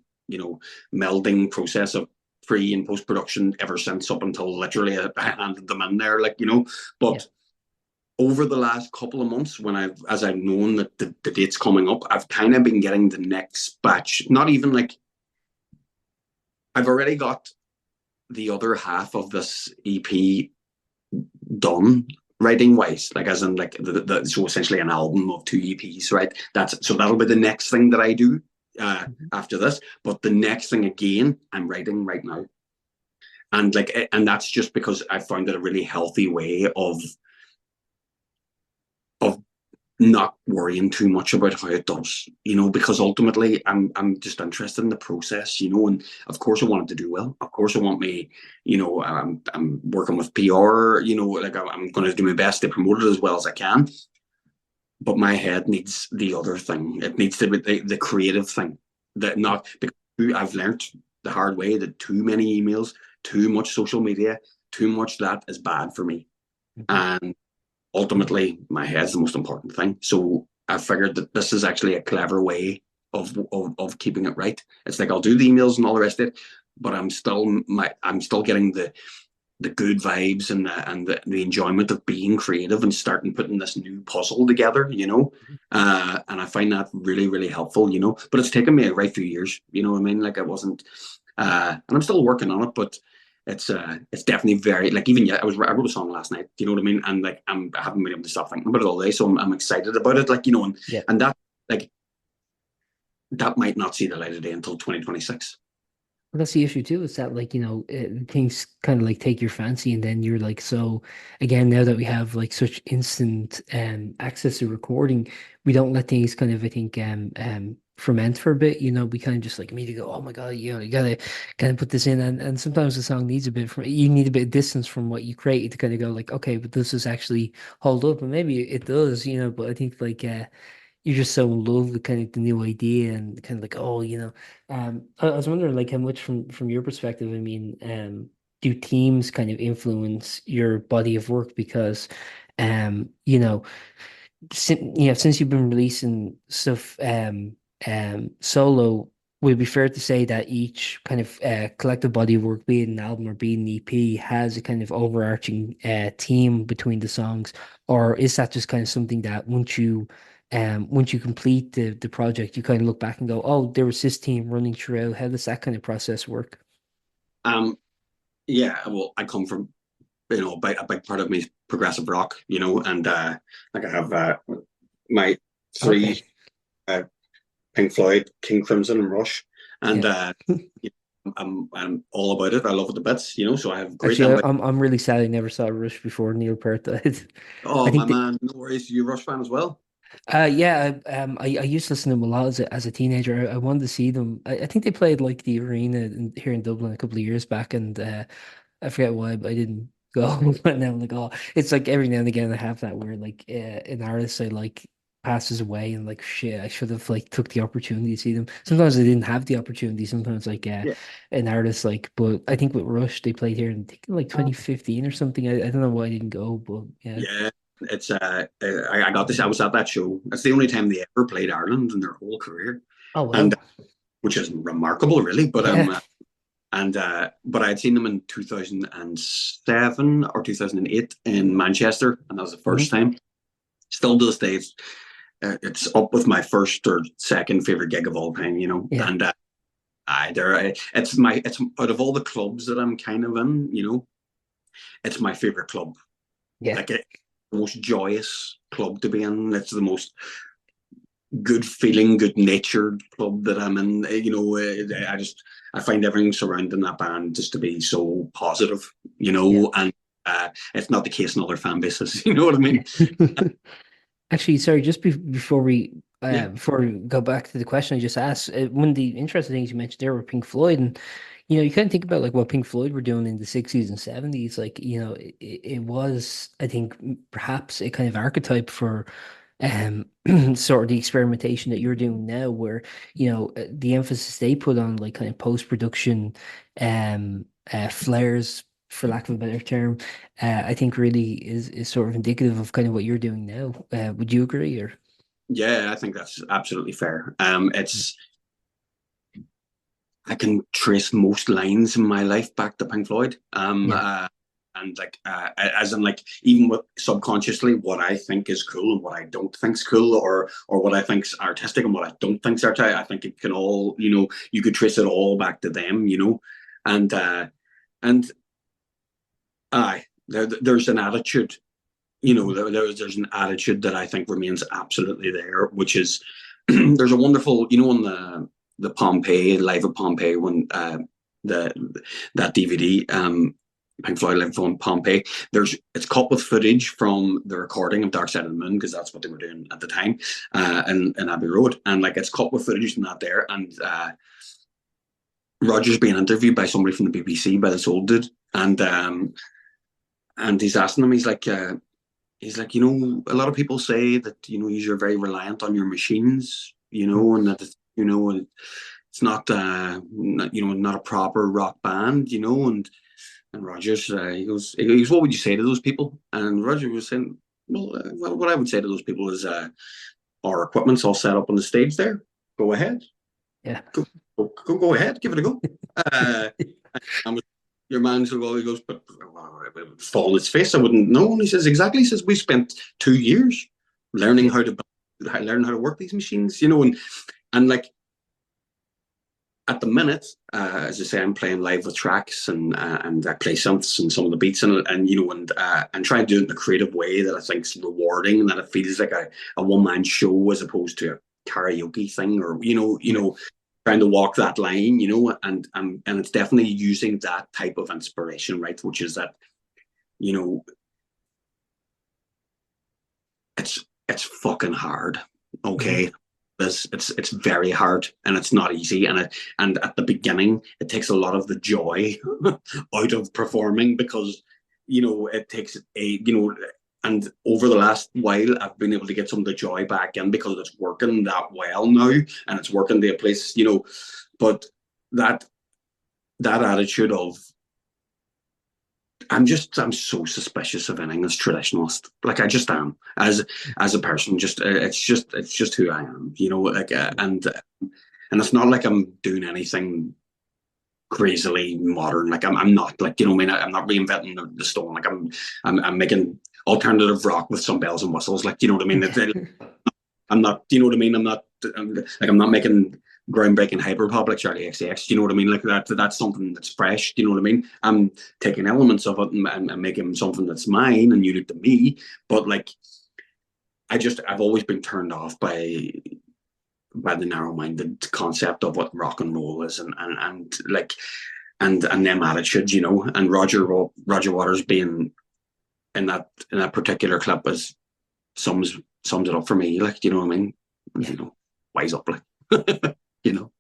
melding process of pre and post production ever since, up until literally I handed them in there, But Yeah. over the last couple of months, as I've known that the date's coming up, I've kind of been getting the next batch. Not even like I've already got the other half of this EP done writing wise, like as in like so essentially an album of 2 EPs, right? That'll be the next thing that I do after this. But the next thing again, I'm writing right now, and that's just because I found it a really healthy way of not worrying too much about how it does, because ultimately I'm just interested in the process, and of course I want it to do well. Of course I want me, I'm working with PR, like I'm going to do my best to promote it as well as I can. But my head needs the other thing. It needs to be the creative thing. That not because I've learned the hard way that too many emails, too much social media, too much that is bad for me. Mm-hmm. And ultimately my head's the most important thing. So I figured that this is actually a clever way of keeping it right. It's like I'll do the emails and all the rest of it, but I'm still getting the good vibes and the enjoyment of being creative and starting putting this new puzzle together, and I find that really, really helpful, but it's taken me a right few years, you know what I mean? Like I wasn't, and I'm still working on it, but it's definitely very like even yet I wrote a song last night. Do you know what I mean? And like I haven't been able to stop thinking about it all day, so I'm excited about it. Like and Yeah. and that like that might not see the light of day until 2026. Well, that's the issue too. Is that like, things kind of like take your fancy, and then you're like, so again, now that we have like such instant access to recording, we don't let things kind of, I think, ferment for a bit. We kind of just like immediately go, oh my God, you gotta kind of put this in, and sometimes the song needs a bit from you need a bit of distance from what you created to kind of go like, okay, but does this actually hold up? And maybe it does, but I think like you're just so in love with kind of the new idea, and kind of like, oh, I was wondering like how much from your perspective, I mean, do teams kind of influence your body of work? Because um, you know, since you've been releasing stuff solo, would it be fair to say that each kind of collective body of work, be it an album or be it an EP, has a kind of overarching theme between the songs? Or is that just kind of something that once you complete the project, you kind of look back and go, oh, there was this team running throughout. How does that kind of process work? Um, yeah, well, I come from, a big part of me is progressive rock, and like I have my three Okay. uh, Pink Floyd, King Crimson, and Rush, and Yeah. I'm all about it. I love it to bits, so I have great Actually, empathy. I'm really sad I never saw Rush before Neil Peart died. I Oh, my think that man, no worries. You a Rush fan as well? yeah, I used to listen to them a lot as a teenager. I wanted to see them. I think they played like the arena here in Dublin a couple of years back, and I forget why, but I didn't go. But now I'm like, oh, it's like every now and again I have that where like an artist I like passes away, and like shit, I should have like took the opportunity to see them. Sometimes I didn't have the opportunity. Sometimes like Yeah. an artist like, but I think with Rush they played here in, I think, like 2015 or something. I don't know why I didn't go, but yeah. Yeah, it's I got this. I was at that show. That's the only time they ever played Ireland in their whole career, Oh and well, which is remarkable, really. But yeah. but I had seen them in 2007 or 2008 in Manchester, and that was the first Mhm. time. Still to this day, it's up with my first or second favorite gig of all time. Yeah, And it's out of all the clubs that I'm kind of in. It's my favorite club. yeah. Like the most joyous club to be in. It's the most good feeling, good natured club that I'm in. I find everything surrounding that band just to be so positive, Yeah. and it's not the case in other fan bases. You know what I Yeah. mean? Actually, sorry, just before we Yeah, go back to the question I just asked, one of the interesting things you mentioned there were Pink Floyd, and you kind of think about like what Pink Floyd were doing in the 60s and 70s. Like, it was, I think, perhaps a kind of archetype for um sort of the experimentation that you're doing now, where the emphasis they put on like kind of post-production flares, for lack of a better term, I think really is sort of indicative of kind of what you're doing now. Would you agree? Or yeah, I think that's absolutely fair. It's I can trace most lines in my life back to Pink Floyd. yeah, And like as in like even with subconsciously what I think is cool and what I don't think's cool, or what I think's artistic and what I don't think's artistic. I think it can all, you could trace it all back to them, and and there's an attitude, there's an attitude that I think remains absolutely there, which is there's a wonderful, on the Pompeii live at Pompeii when the that DVD, Pink Floyd live on Pompeii. It's cut with footage from the recording of Dark Side of the Moon, because that's what they were doing at the time, in Abbey Road, and like it's cut with footage from that there, and Roger's being interviewed by somebody from the BBC, by this old dude, and he's asking him, he's like, a lot of people say that, you're very reliant on your machines, mm, and that, it's not a proper rock band, and Rogers, he goes, what would you say to those people? And Roger was saying, well, what I would say to those people is, our equipment's all set up on the stage there. Go ahead, yeah, go ahead, give it a go. Uh, and your man he goes, but fall on its face, I wouldn't know. And he says, exactly. He says, we spent 2 years learning yeah, how to work these machines, and like at the minute, as I say, I'm playing live with tracks, and I play synths and some of the beats in it, and try and do it in a creative way that I think is rewarding, and that it feels like a one man show as opposed to karaoke thing, or trying to walk that line, and it's definitely using that type of inspiration, right? Which is that, you know, it's fucking hard, Mm-hmm. okay? It's very hard, and it's not easy, and at the beginning it takes a lot of the joy out of performing, because it takes and over the last while I've been able to get some of the joy back in, because it's working that well now, and it's working to a place, but that that attitude of, I'm so suspicious of anything that's traditionalist. Like, I just am, as a person. Just it's just who I am. Like, and it's not like I'm doing anything crazily modern. Like, I'm not, like, what I mean. I'm not reinventing the stone. Like, I'm making alternative rock with some bells and whistles. Like, you know what I mean. I'm not, what I mean. I'm not making groundbreaking hyperpop like Charlie XCX. Do you know what I mean? Like, that's something that's fresh. Do you know what I mean? I'm taking elements of it, and making something that's mine and unique to me. But, like, I've always been turned off by the narrow-minded concept of what rock and roll is, and like, and them attitudes, and Roger Waters being in that particular clip is sums it up for me. Like, you know what I mean? Yeah. Wise up, like, you know.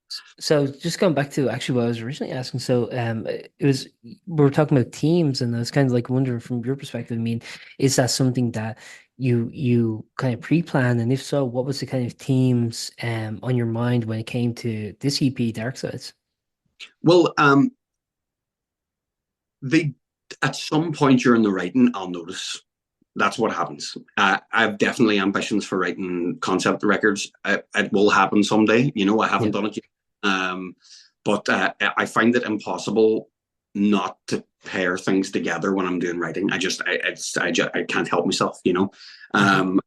So just going back to actually what I was originally asking, so it was we were talking about teams, and I was kind of like wondering from your perspective. I mean, is that something that you kind of pre-plan, and if so, what was the kind of themes on your mind when it came to this EP, Darksides? Well, they at some point during the writing, I'll notice. That's what happens. I've definitely ambitions for writing concept records. It will happen someday. I haven't Yeah. done it yet. But I find it impossible not to pair things together when I'm doing writing. I can't help myself. Hmm.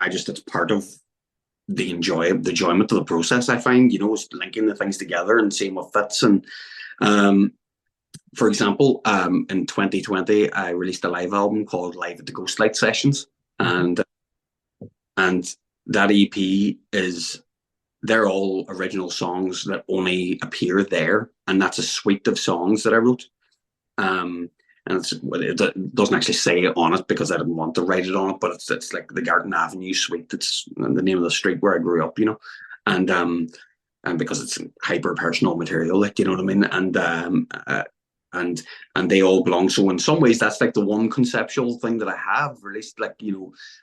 It's part of the enjoyment of the process. I find, is linking the things together and seeing what fits. And um, for example, in 2020, I released a live album called Live at the Ghostlight Sessions, Hmm. and that EP is they're all original songs that only appear there, and that's a suite of songs that I wrote. And it doesn't actually say it on it because I didn't want to write it on it, but it's like the Garden Avenue suite. That's the name of the street where I grew up, and and because it's hyper personal material, like, you know what I mean, and and they all belong. So in some ways, that's like the one conceptual thing that I have released, like,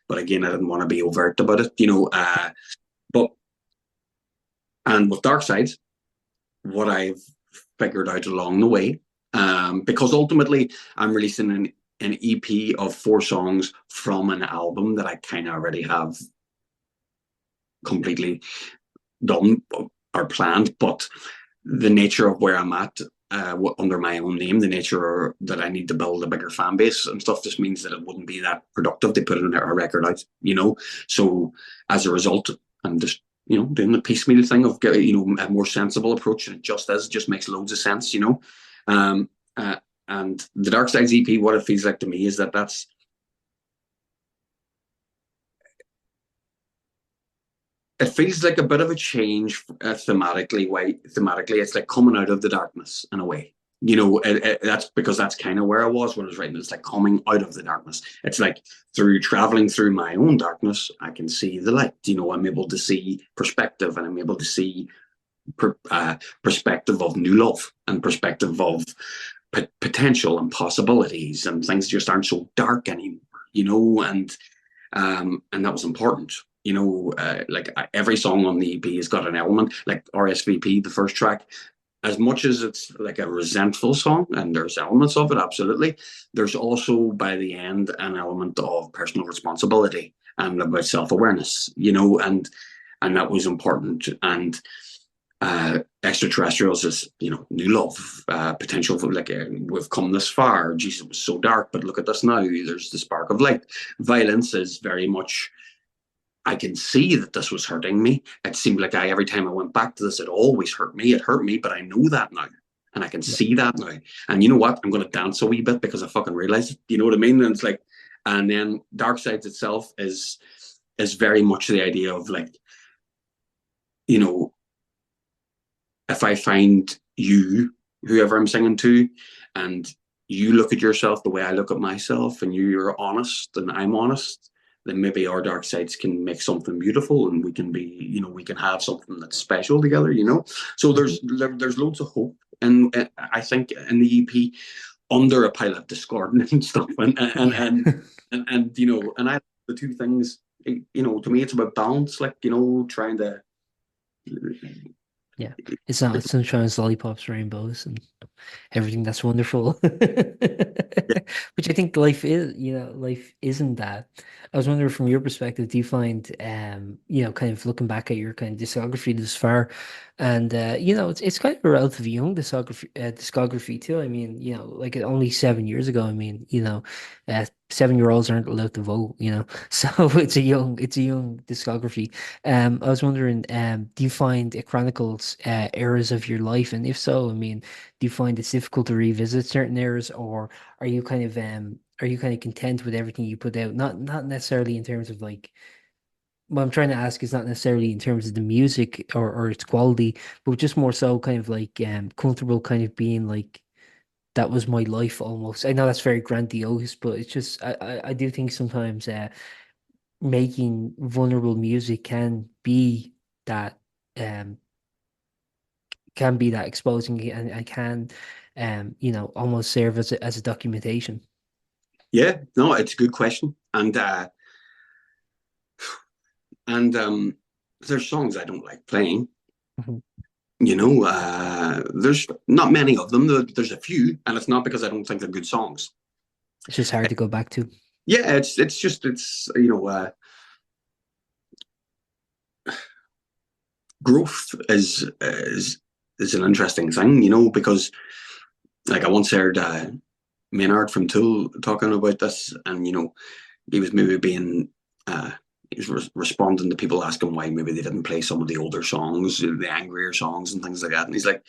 but again, I didn't want to be overt about it, but and with Darksides, what I've figured out along the way, because ultimately I'm releasing an EP of 4 songs from an album that I kind of already have completely done or planned, but the nature of where I'm at, under my own name, the nature that I need to build a bigger fan base and stuff, just means that it wouldn't be that productive to put a record out. So as a result, I'm just doing the piecemeal thing of getting a more sensible approach, and it just makes loads of sense. Um, uh, and the Darksides EP, what it feels like to me is that's it feels like a bit of a change, thematically. Thematically, it's like coming out of the darkness in a way. That's because that's kind of where I was when I was writing. It's like coming out of the darkness. It's like through traveling through my own darkness, I can see the light. I'm able to see perspective, and I'm able to see perspective of new love, and perspective of potential and possibilities, and things just aren't so dark anymore. And that was important. Like, every song on the EP has got an element, like RSVP, the first track. As much as it's like a resentful song, and there's elements of it, absolutely, there's also, by the end, an element of personal responsibility and about self-awareness, and that was important. And extraterrestrials is, new love, potential for, like, we've come this far. Jesus, it was so dark, but look at us now. There's the spark of light. Violence is very much, I can see that this was hurting me. It seemed like every time I went back to this, it always hurt me. It hurt me, but I know that now. And I can Yeah. see that now. And you know what? I'm going to dance a wee bit because I fucking realize it. You know what I mean? And it's like, and then Darksides itself is very much the idea of, like, you know, if I find you, whoever I'm singing to, and you look at yourself the way I look at myself, and you're honest and I'm honest, then maybe our dark sides can make something beautiful, and we can be, we can have something that's special together. So Mhm. there's loads of hope, and I think in the EP, under a pile of discordant and stuff, Yeah. and I the two things. To me, it's about balance. Like trying to. Yeah. It's not sunshine, lollipops, rainbows, and everything that's wonderful. Which I think life is, life isn't that. I was wondering from your perspective, do you find, kind of looking back at your kind of discography this far, and it's kind of a relatively young discography too. I mean, like only 7 years ago. I mean, 7-year-olds aren't allowed to vote, so it's a young discography. I was wondering, do you find it chronicles eras of your life, and if so, I mean, do you find it's difficult to revisit certain eras, or are you kind of content with everything you put out? Not necessarily in terms of like what I'm trying to ask is not necessarily in terms of the music or its quality, but just more so kind of like comfortable kind of being like that was my life almost. I know that's very grandiose, but it's just I do think sometimes making vulnerable music that um can be that exposing and can almost serve as a documentation. Yeah, no, it's a good question, and there's songs I don't like playing. Mhm. There's not many of them. There's a few, and it's not because I don't think they're good songs. It's just hard to go back to. Yeah, growth is an interesting thing, because like I once heard Maynard from Tool talking about this, and he was maybe being he was responding to people asking why maybe they didn't play some of the older songs, the angrier songs and things like that, and he's like,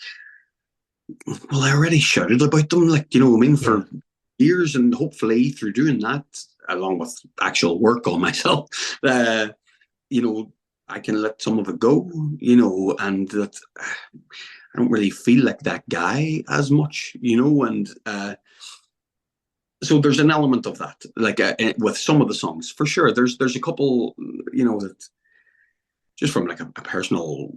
well, I already shouted about them, like I mean, Yeah. for years, and hopefully through doing that, along with actual work on myself, you know, I can let some of it go, and that I don't really feel like that guy as much, and so there's an element of that, like with some of the songs, for sure. There's a couple, that just from like a personal,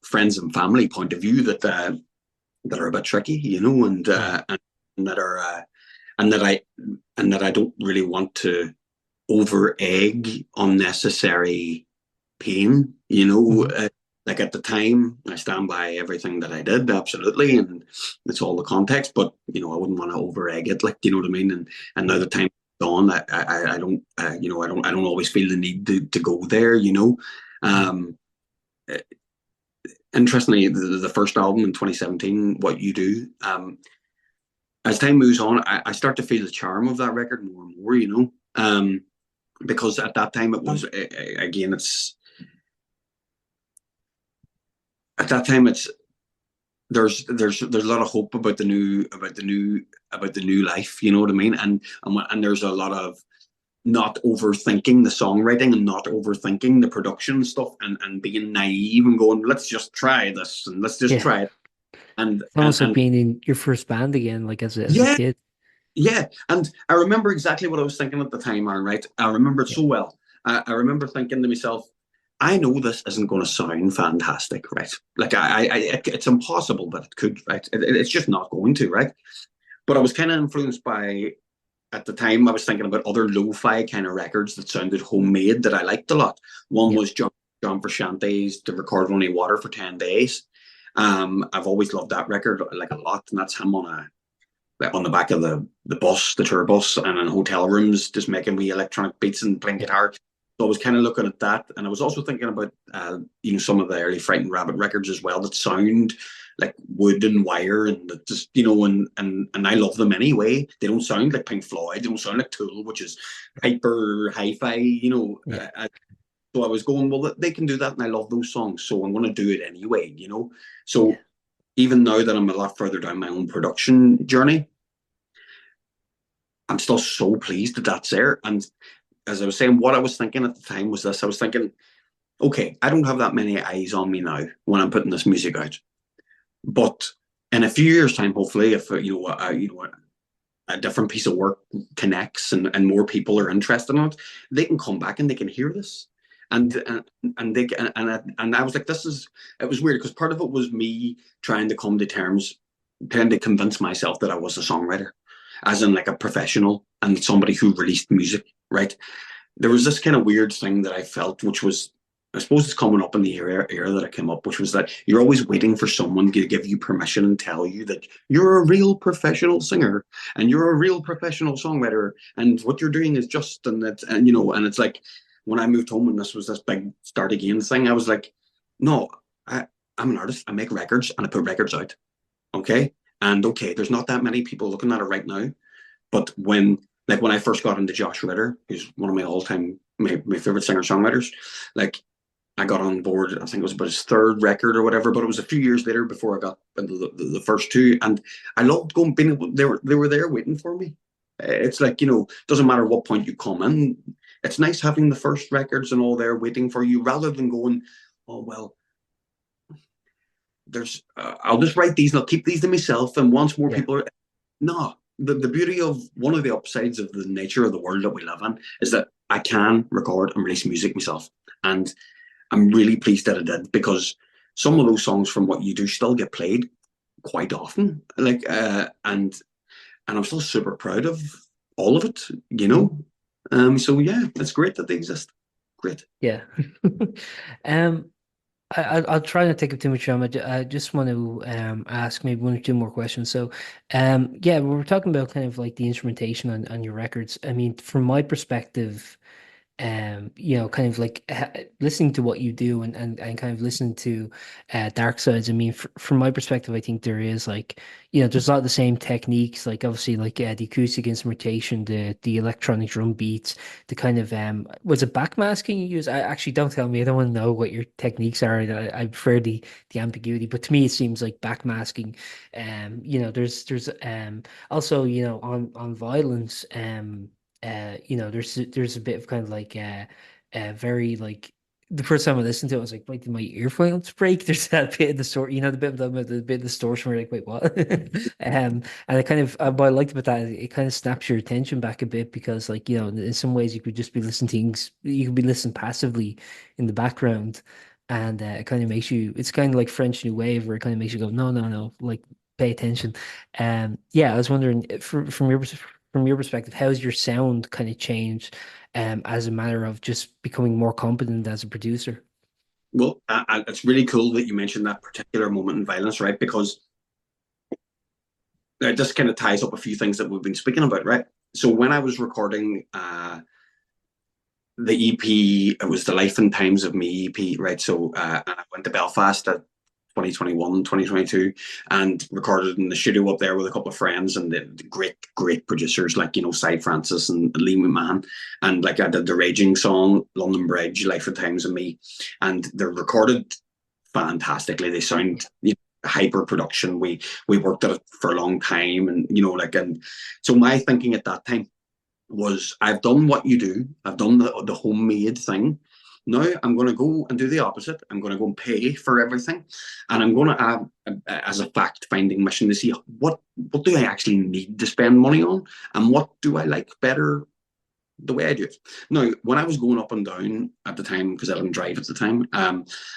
friends and family point of view that are a bit tricky, Yeah. and that are and that I and that I don't really want to over egg unnecessary pain. Hmm. Like at the time, I stand by everything that I did, absolutely, and it's all the context. But I wouldn't want to over egg it, like you know what I mean. And now Yeah. the time gone, I don't, I don't always feel the need to go there. Mhm. Um, Interestingly, the first album in 2017, What You Do, as time moves on, I start to feel the charm of that record more and more, because at that time it was, again, it's there's a lot of hope about the new life, you know what I mean, and there's a lot of not overthinking the songwriting and not overthinking the production stuff, and being naive and going, let's just try this and let's just Yeah. try it, and It's and almost like and being in your first band again, like as a yeah. kid. Yeah, and I remember exactly what I was thinking at the time, Aaron, right? I remember it Yeah. so well. I remember thinking to myself, I know this isn't going to sound fantastic, right? Like, it's impossible that it could, right? It's just not going to, right? But I was kind of influenced by, at the time, I was thinking about other lo-fi kind of records that sounded homemade that I liked a lot. One Yeah. was John Frusciante's "To Record Running Water for 10 Days." I've always loved that record like a lot, and that's him on the back of the bus, the tour bus, and in hotel rooms, just making me electronic beats and playing Yeah. guitar. So I was kind of looking at that, and I was also thinking about some of the early Frightened Rabbit records as well that sound like wood and wire, and that just and I love them anyway. They don't sound like Pink Floyd, they don't sound like Tool, which is hyper hi-fi. Yeah. So I was going, well, they can do that, and I love those songs, so I'm going to do it anyway. Yeah. So even now that I'm a lot further down my own production journey, I'm still so pleased that that's there. And as I was saying, what I was thinking at the time was this: I was thinking, okay, I don't have that many eyes on me now when I'm putting this music out, but in a few years' time, hopefully, if a different piece of work connects and more people are interested in it, they can come back and they can hear this. And they and I was like, this is it was weird because part of it was me trying to come to terms, trying to convince myself that I was a songwriter, as in like a professional and somebody who released music, right? There was this kind of weird thing that I felt, which was, I suppose it's coming up in the era that I came up, which was that you're always waiting for someone to give you permission and tell you that you're a real professional singer and you're a real professional songwriter and what you're doing is just and that and and it's like when I moved home and this was this big start again thing, I was like, no, I'm an artist. I make records and I put records out. Okay. And okay, there's not that many people looking at it right now. But when I first got into Josh Ritter, who's one of my all-time my favorite singer-songwriters, like I got on board. I think it was about his third record or whatever, but it was a few years later before I got into the first two, and I loved going. Being they were there waiting for me. It's like doesn't matter what point you come in. It's nice having the first records and all there waiting for you, rather than going, oh well, there's I'll just write these and I'll keep these to myself. And once more Yeah. people are no, the beauty of one of the upsides of the nature of the world that we live in is that I can record and release music myself. And I'm really pleased that I did because some of those songs from what you do still get played quite often. And I'm still super proud of all of it. So yeah, it's great that they exist. Great. Yeah. Um, I'll try not to take up too much time. I just want to ask maybe one or two more questions. So, yeah, we were talking about kind of like the instrumentation on your records. I mean, from my perspective, kind of like listening to what you do and kind of listening to Darksides. I mean, from my perspective, I think there is like, there's a lot of the same techniques, like obviously like the acoustic instrumentation, the electronic drum beats, the kind of was it backmasking you use? I actually don't tell me. I don't want to know what your techniques are. I prefer the ambiguity, but to me it seems like backmasking. There's also on violence. There's a bit of kind of like very like the first time I listened to it, I was like, wait, did my earphones break? There's that bit of the story, the bit of distortion where you're like, wait, what? And it kind of what I liked about that, it kind of snaps your attention back a bit because like, in some ways you could just be you could be listening passively in the background. And it kind of makes you, it's kind of like French New Wave where it kind of makes you go, no, no, no, like pay attention. Yeah, I was wondering from your perspective, how's your sound kind of changed as a matter of just becoming more competent as a producer? Well, it's really cool that you mentioned that particular moment in violence, right? Because it just kind of ties up a few things that we've been speaking about, right? So when I was recording the EP, it was the Life and Times of Me EP, right? So I went to Belfast at 2021, 2022, and recorded in the studio up there with a couple of friends and the great, great producers like, Cy Francis and Lee McMahon. And like I did the Raging song, London Bridge, Life and Times of Me. And they're recorded fantastically. They sound, hyper production. We worked at it for a long time, and and so my thinking at that time was, I've done what you do. I've done the homemade thing. Now I'm going to go and do the opposite. I'm going to go and pay for everything, and I'm going to add as a fact-finding mission to see what do I actually need to spend money on, and what do I like better the way I do it. Now, when I was going up and down at the time, because I didn't drive at the time,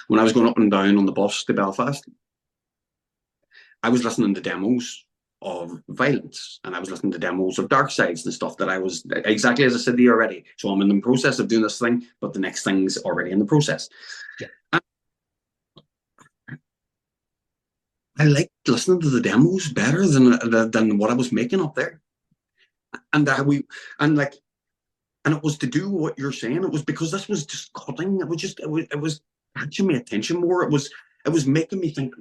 when I was going up and down on the bus to Belfast, I was listening to demos of Violence, and I was listening to demos of Darksides and stuff that I was exactly as I said to you already. So I'm in the process of doing this thing, but the next thing's already in the process. Yeah. And I liked listening to the demos better than what I was making up there, and and like and it was to do what you're saying. It was because this was just cutting. It was catching my attention more. It was making me think,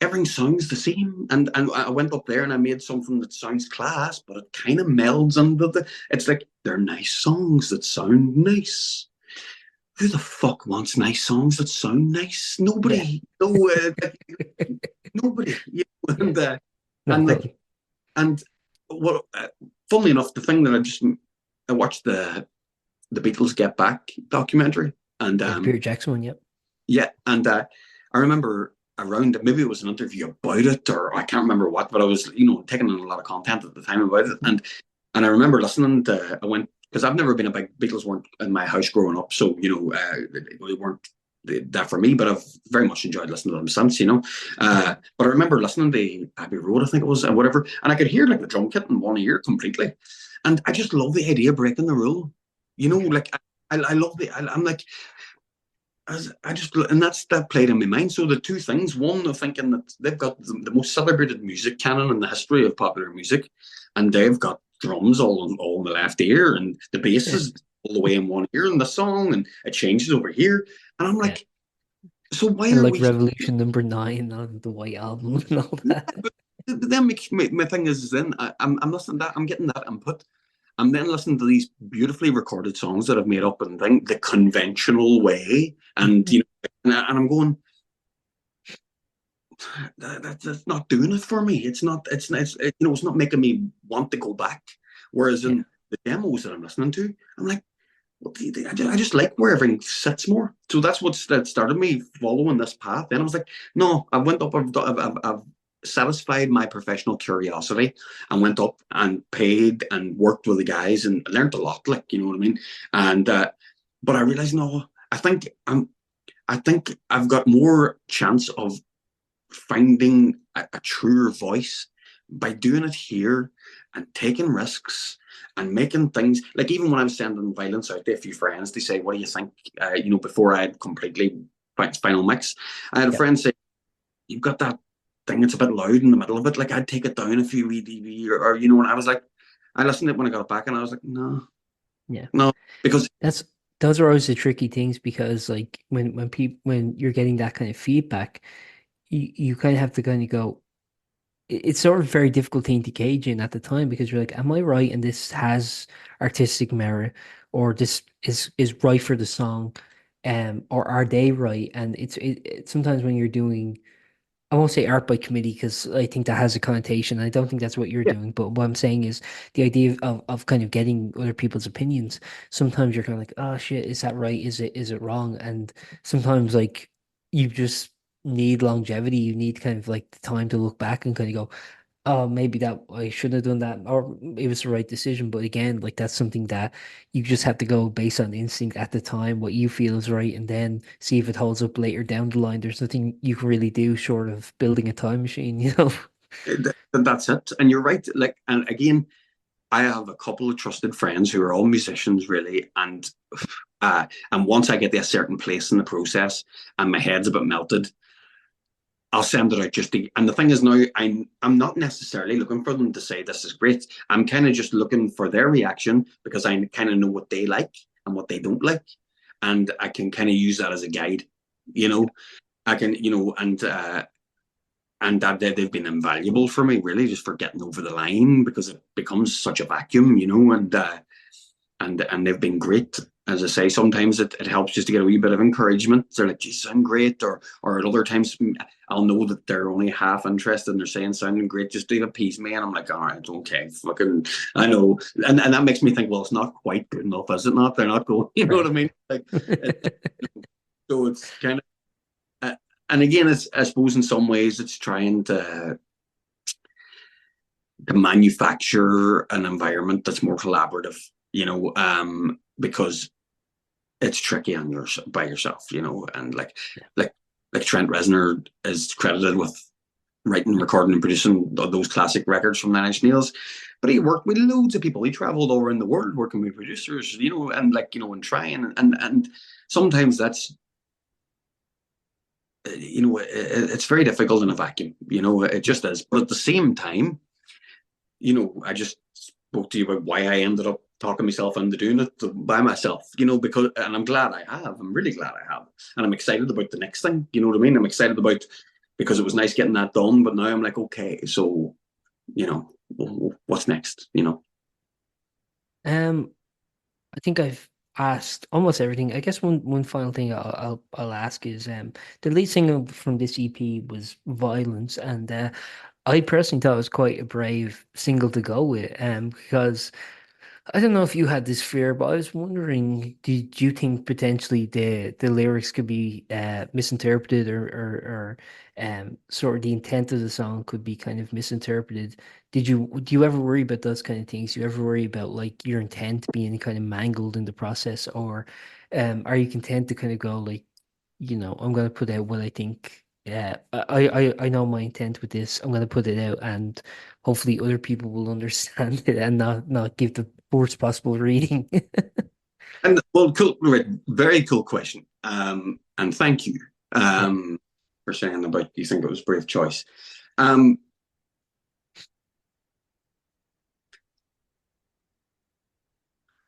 everything sounds the same. And I went up there and I made something that sounds class, but it kind of melds under it's like they're nice songs that sound nice. Who the fuck wants nice songs that sound nice? Yeah. Nobody. No, nobody. Yeah. And No, and like totally. and what? Funnily enough, the thing that I watched the Beatles Get Back documentary, and Yeah, the Peter Jackson one. Yep. yeah, and I remember around maybe it was an interview about it, or I can't remember what, but I was taking in a lot of content at the time about it, and I remember listening to I went because I've never been a big Beatles weren't in my house growing up, so they weren't that for me, but I've very much enjoyed listening to them since. But I remember listening to Abbey Road, I think it was, and whatever, and I could hear like the drum kit in one ear completely, and I just love the idea of breaking the rule. Like I love I'm like I just and that played in my mind. So the two things: one, of thinking that they've got the most celebrated music canon in the history of popular music, and they've got drums all in the left ear, and the bass Yeah. is all the way in one ear in the song, and it changes over here. And I'm Yeah. like, so why And are like we? Revolution number 9 on the White Album and all that. But then my thing is, then I'm listening to that, I'm getting that input. I'm then listening to these beautifully recorded songs that I've made up and think the conventional way, and and I'm going, that's not doing it for me. It's not. It's not making me want to go back. Whereas Yeah. in the demos that I'm listening to, I'm like, I just like where everything sits more. So that's that started me following this path. Then I was like, no, I went up. I've satisfied my professional curiosity and went up and paid and worked with the guys and learned a lot. Like, you know what I mean? And but I realized, no, I think I've got more chance of finding a truer voice by doing it here and taking risks and making things like, even when I'm sending violence out to a few friends, they say, what do you think? Before I had completely final mix, I had a Yep. friend say, you've got that thing that's a bit loud in the middle of it, like I'd take it down a few EDB, or and I was like, I listened to it when I got it back and I was like, no, Yeah. no, because Those are always the tricky things, because like when you're getting that kind of feedback, you kind of have to kind of go, it's sort of a very difficult thing to gauge in at the time, because you're like, am I right? And this has artistic merit, or this is right for the song, or are they right? And sometimes when you're doing, I won't say art by committee, because I think that has a connotation. I don't think that's what you're yeah, doing. But what I'm saying is the idea of kind of getting other people's opinions. Sometimes you're kind of like, oh shit, is that right? Is it wrong? And sometimes like you just need longevity. You need kind of like the time to look back and kind of go, oh, maybe that I shouldn't have done that, or it was the right decision. But again, like that's something that you just have to go based on instinct at the time, what you feel is right, and then see if it holds up later down the line. There's nothing you can really do short of building a time machine, you know? that's it. And you're right. Like, and again, I have a couple of trusted friends who are all musicians, really, and once I get to a certain place in the process and my head's a bit melted, I'll send it out and the thing is, now I'm not necessarily looking for them to say this is great. I'm kind of just looking for their reaction, because I kind of know what they like and what they don't like, and I can kind of use that as a guide. You know, I can, and that they've been invaluable for me, really, just for getting over the line, because it becomes such a vacuum, and they've been great. As I say, sometimes it helps just to get a wee bit of encouragement. They're like, "You sound great," or at other times I'll know that they're only half interested and they're saying sounding great just to appease me, and I'm like, "All right, okay, fucking, I know," and that makes me think, well, it's not quite good enough, is it not? They're not going, you know what I Right. mean? Like, it, so it's kind of, and again, it's, I suppose in some ways it's trying to manufacture an environment that's more collaborative, because it's tricky on by yourself, and like like Trent Reznor is credited with writing, recording, and producing those classic records from Nine Inch Nails, but he worked with loads of people. He traveled all around the world working with producers, and trying, and sometimes that's it's very difficult in a vacuum. It just is. But at the same time, I just spoke to you about why I ended up talking myself into doing it by myself, because, and I'm glad I have. I'm really glad I have. And I'm excited about the next thing. You know what I mean? I'm excited about, because it was nice getting that done. But now I'm like, okay, so, what's next? Um, I think I've asked almost everything. I guess one final thing I'll ask is the lead singer from this EP was Violence, and I personally thought it was quite a brave single to go with, because I don't know if you had this fear, but I was wondering, did you think potentially the lyrics could be misinterpreted, or sort of the intent of the song could be kind of misinterpreted? Do you ever worry about those kind of things? Do you ever worry about like your intent being kind of mangled in the process, or are you content to kind of go like, I'm gonna put out what I think. Yeah, I know my intent with this. I'm gonna put it out, and hopefully other people will understand it and not give the worst possible reading. And well, cool, right, very cool question. And thank you Yeah. for saying about you think it was a brave choice. Um,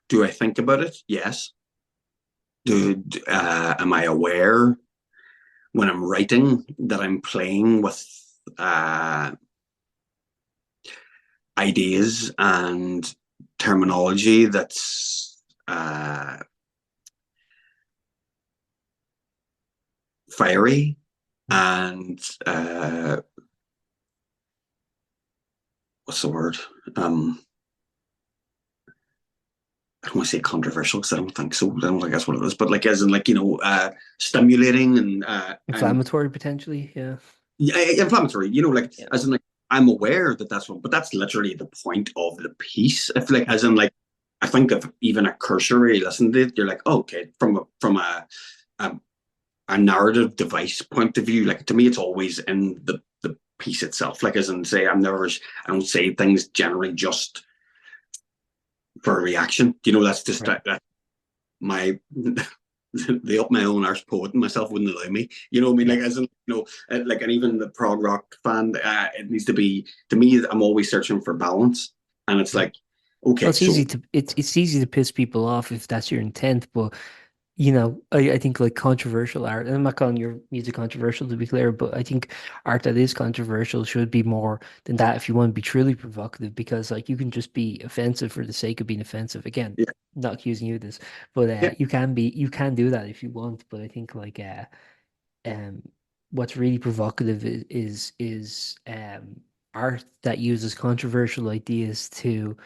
do I think about it? Yes. Am I aware when I'm writing that I'm playing with uh, ideas and terminology that's fiery and what's the word? Um, I don't want to say controversial because I don't think so. I don't think that's what it is. But like, as in, like, stimulating and Inflammatory potentially, yeah. yeah, inflammatory. Like, Yeah. as in, like, I'm aware that that's what, but that's literally the point of the piece. If like, as in, like, I think if even a cursory listen to it, you're like, oh, okay, a a narrative device point of view, like to me, it's always in the piece itself. Like, as in, say, I don't say things generally just for a reaction. That's just Right. that my the up my own arse poet and myself wouldn't allow me. You know what I mean? Yeah. Like, as in, like, and even the prog rock fan, it needs to be, to me, I'm always searching for balance. And it's Yeah. like, Well, okay, so it's easy to piss people off if that's your intent, but I think like controversial art, and I'm not calling your music controversial to be clear, but I think art that is controversial should be more than that if you want to be truly provocative, because like you can just be offensive for the sake of being offensive. Again, yeah, not accusing you of this, but yeah, you can do that if you want, but I think like um what's really provocative is art that uses controversial ideas to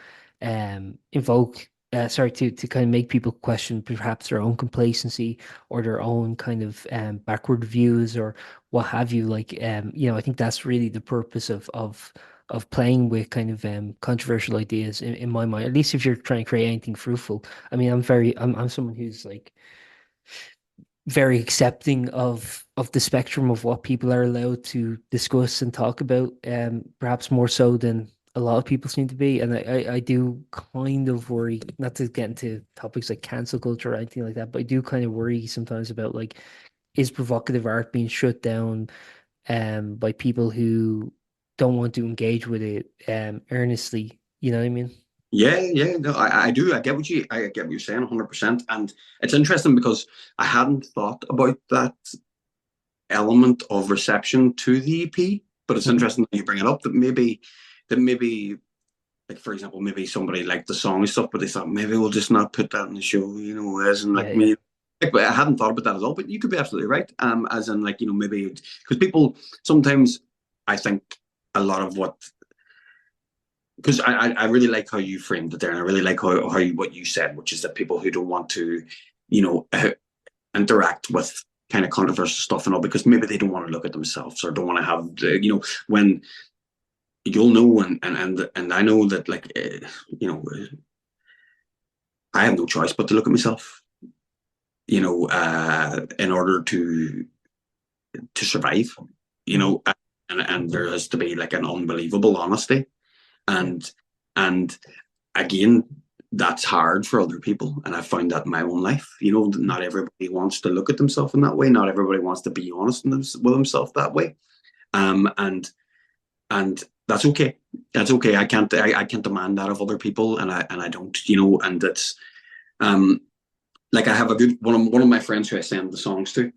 invoke sorry to kind of make people question perhaps their own complacency or their own kind of backward views or what have you. Like I think that's really the purpose of playing with kind of controversial ideas in my mind, at least if you're trying to create anything fruitful. I mean, I'm someone who's like very accepting of the spectrum of what people are allowed to discuss and talk about, perhaps more so than a lot of people seem to be. And I do kind of worry, not to get into topics like cancel culture or anything like that, but I do kind of worry sometimes about like, is provocative art being shut down by people who don't want to engage with it earnestly? You know what I mean? yeah. No, I do. I get what you're saying, 100%. And it's interesting because I hadn't thought about that element of reception to the EP, but it's Mhm. interesting that you bring it up, that maybe like, for example, maybe somebody liked the song and stuff, but they thought maybe we'll just not put that in the show, as in, Yeah, like, yeah. me. Like, but I hadn't thought about that at all. But you could be absolutely right. As in, like, maybe because people sometimes, I think, a lot of what, because I really like how you framed it there, and I really like what you said, which is that people who don't want to, you know, interact with kind of controversial stuff and all, because maybe they don't want to look at themselves or don't want to have when you'll know, and I know that, like, I have no choice but to look at myself, in order to survive, you Mhm. know, and there has to be like an unbelievable honesty, Yeah. and and again, that's hard for other people, and I found that in my own life. Not everybody wants to look at themselves in that way. Not everybody wants to be honest with themselves that way. And that's okay. That's okay. I can't demand that of other people, and I don't. And that's um like, I have a good one of my friends who I send the songs to.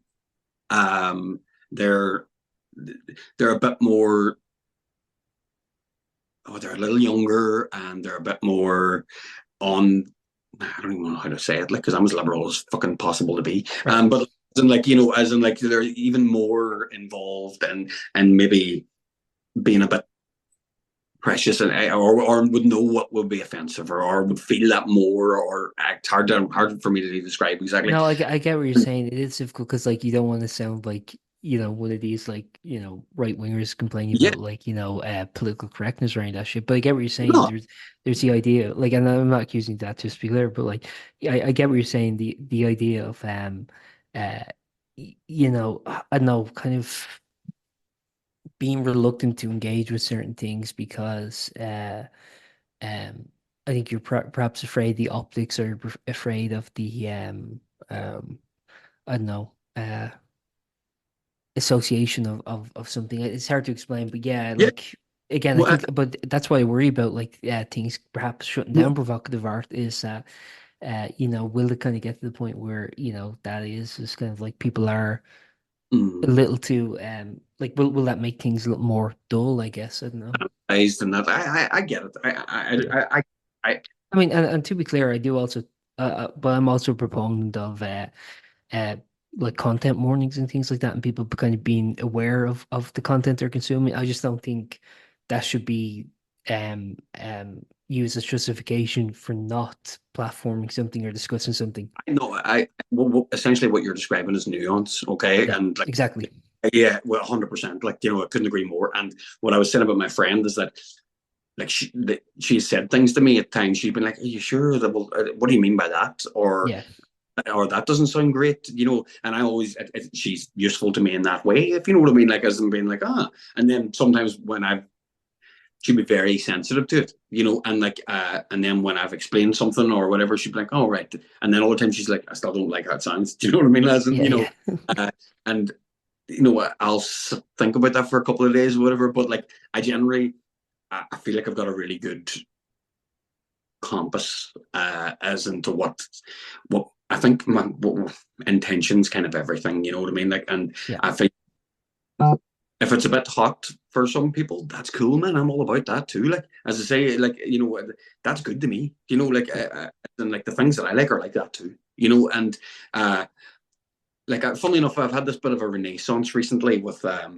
Um, they're they're a bit more. Oh, they're a little younger, and they're a bit more on. I don't even know how to say it, like, because I'm as liberal as fucking possible to be. Right. But as in, like, they're even more involved, and maybe being a bit precious, and or would know what would be offensive, or would feel that more, or it's hard for me to describe exactly. No, I get what you're saying. It is difficult because like you don't want to sound like, one of these like, right wingers complaining Yeah, about like, political correctness or any of that shit. But I get what you're saying. no, There's the idea, like, and I'm not accusing that, just to be clear, but like I get what you're saying. The idea of uh I don't know, kind of being reluctant to engage with certain things because um I think you're perhaps afraid the optics, or afraid of the um I don't know, association of something. It's hard to explain, but yeah, yeah. like again, I Well, think, but that's why I worry about like things perhaps shutting well, down provocative art is that will it kind of get to the point where that is just kind of like people are a mm, little too like will that make things a little more dull? I guess I don't know. Based and that I get it. Yeah. I mean, and to be clear, I do also, but I'm also a proponent of uh, like content warnings and things like that, and people kind of being aware of the content they're consuming. I just don't think that should be used as justification for not platforming something or discussing something. know essentially what you're describing is nuance, okay, Yeah, and like exactly. yeah, well, 100%. Like I couldn't agree more. And what I was saying about my friend is that like she said things to me at times. She'd been like, "Are you sure that? Well, what do you mean by that?" Yeah, Or that doesn't sound great, And I always, she's useful to me in that way, if you know what I mean. Like as in being like, and then sometimes when she'd be very sensitive to it, and like, and then when I've explained something or whatever, she'd be like, "Oh, right," and then all the time she's like, "I still don't like how it sounds." Do you know what I mean? As in, yeah, yeah, and I'll think about that for a couple of days or whatever. But like, I generally, I feel like I've got a really good compass as into what I think what intentions kind of everything. You know what I mean? Like, and yeah. I think if it's a bit hot for some people, that's cool, man. I'm all about that too. Like as I say, like that's good to me. Like and like the things that I like are like that too. And like funnily enough, I've had this bit of a renaissance recently with a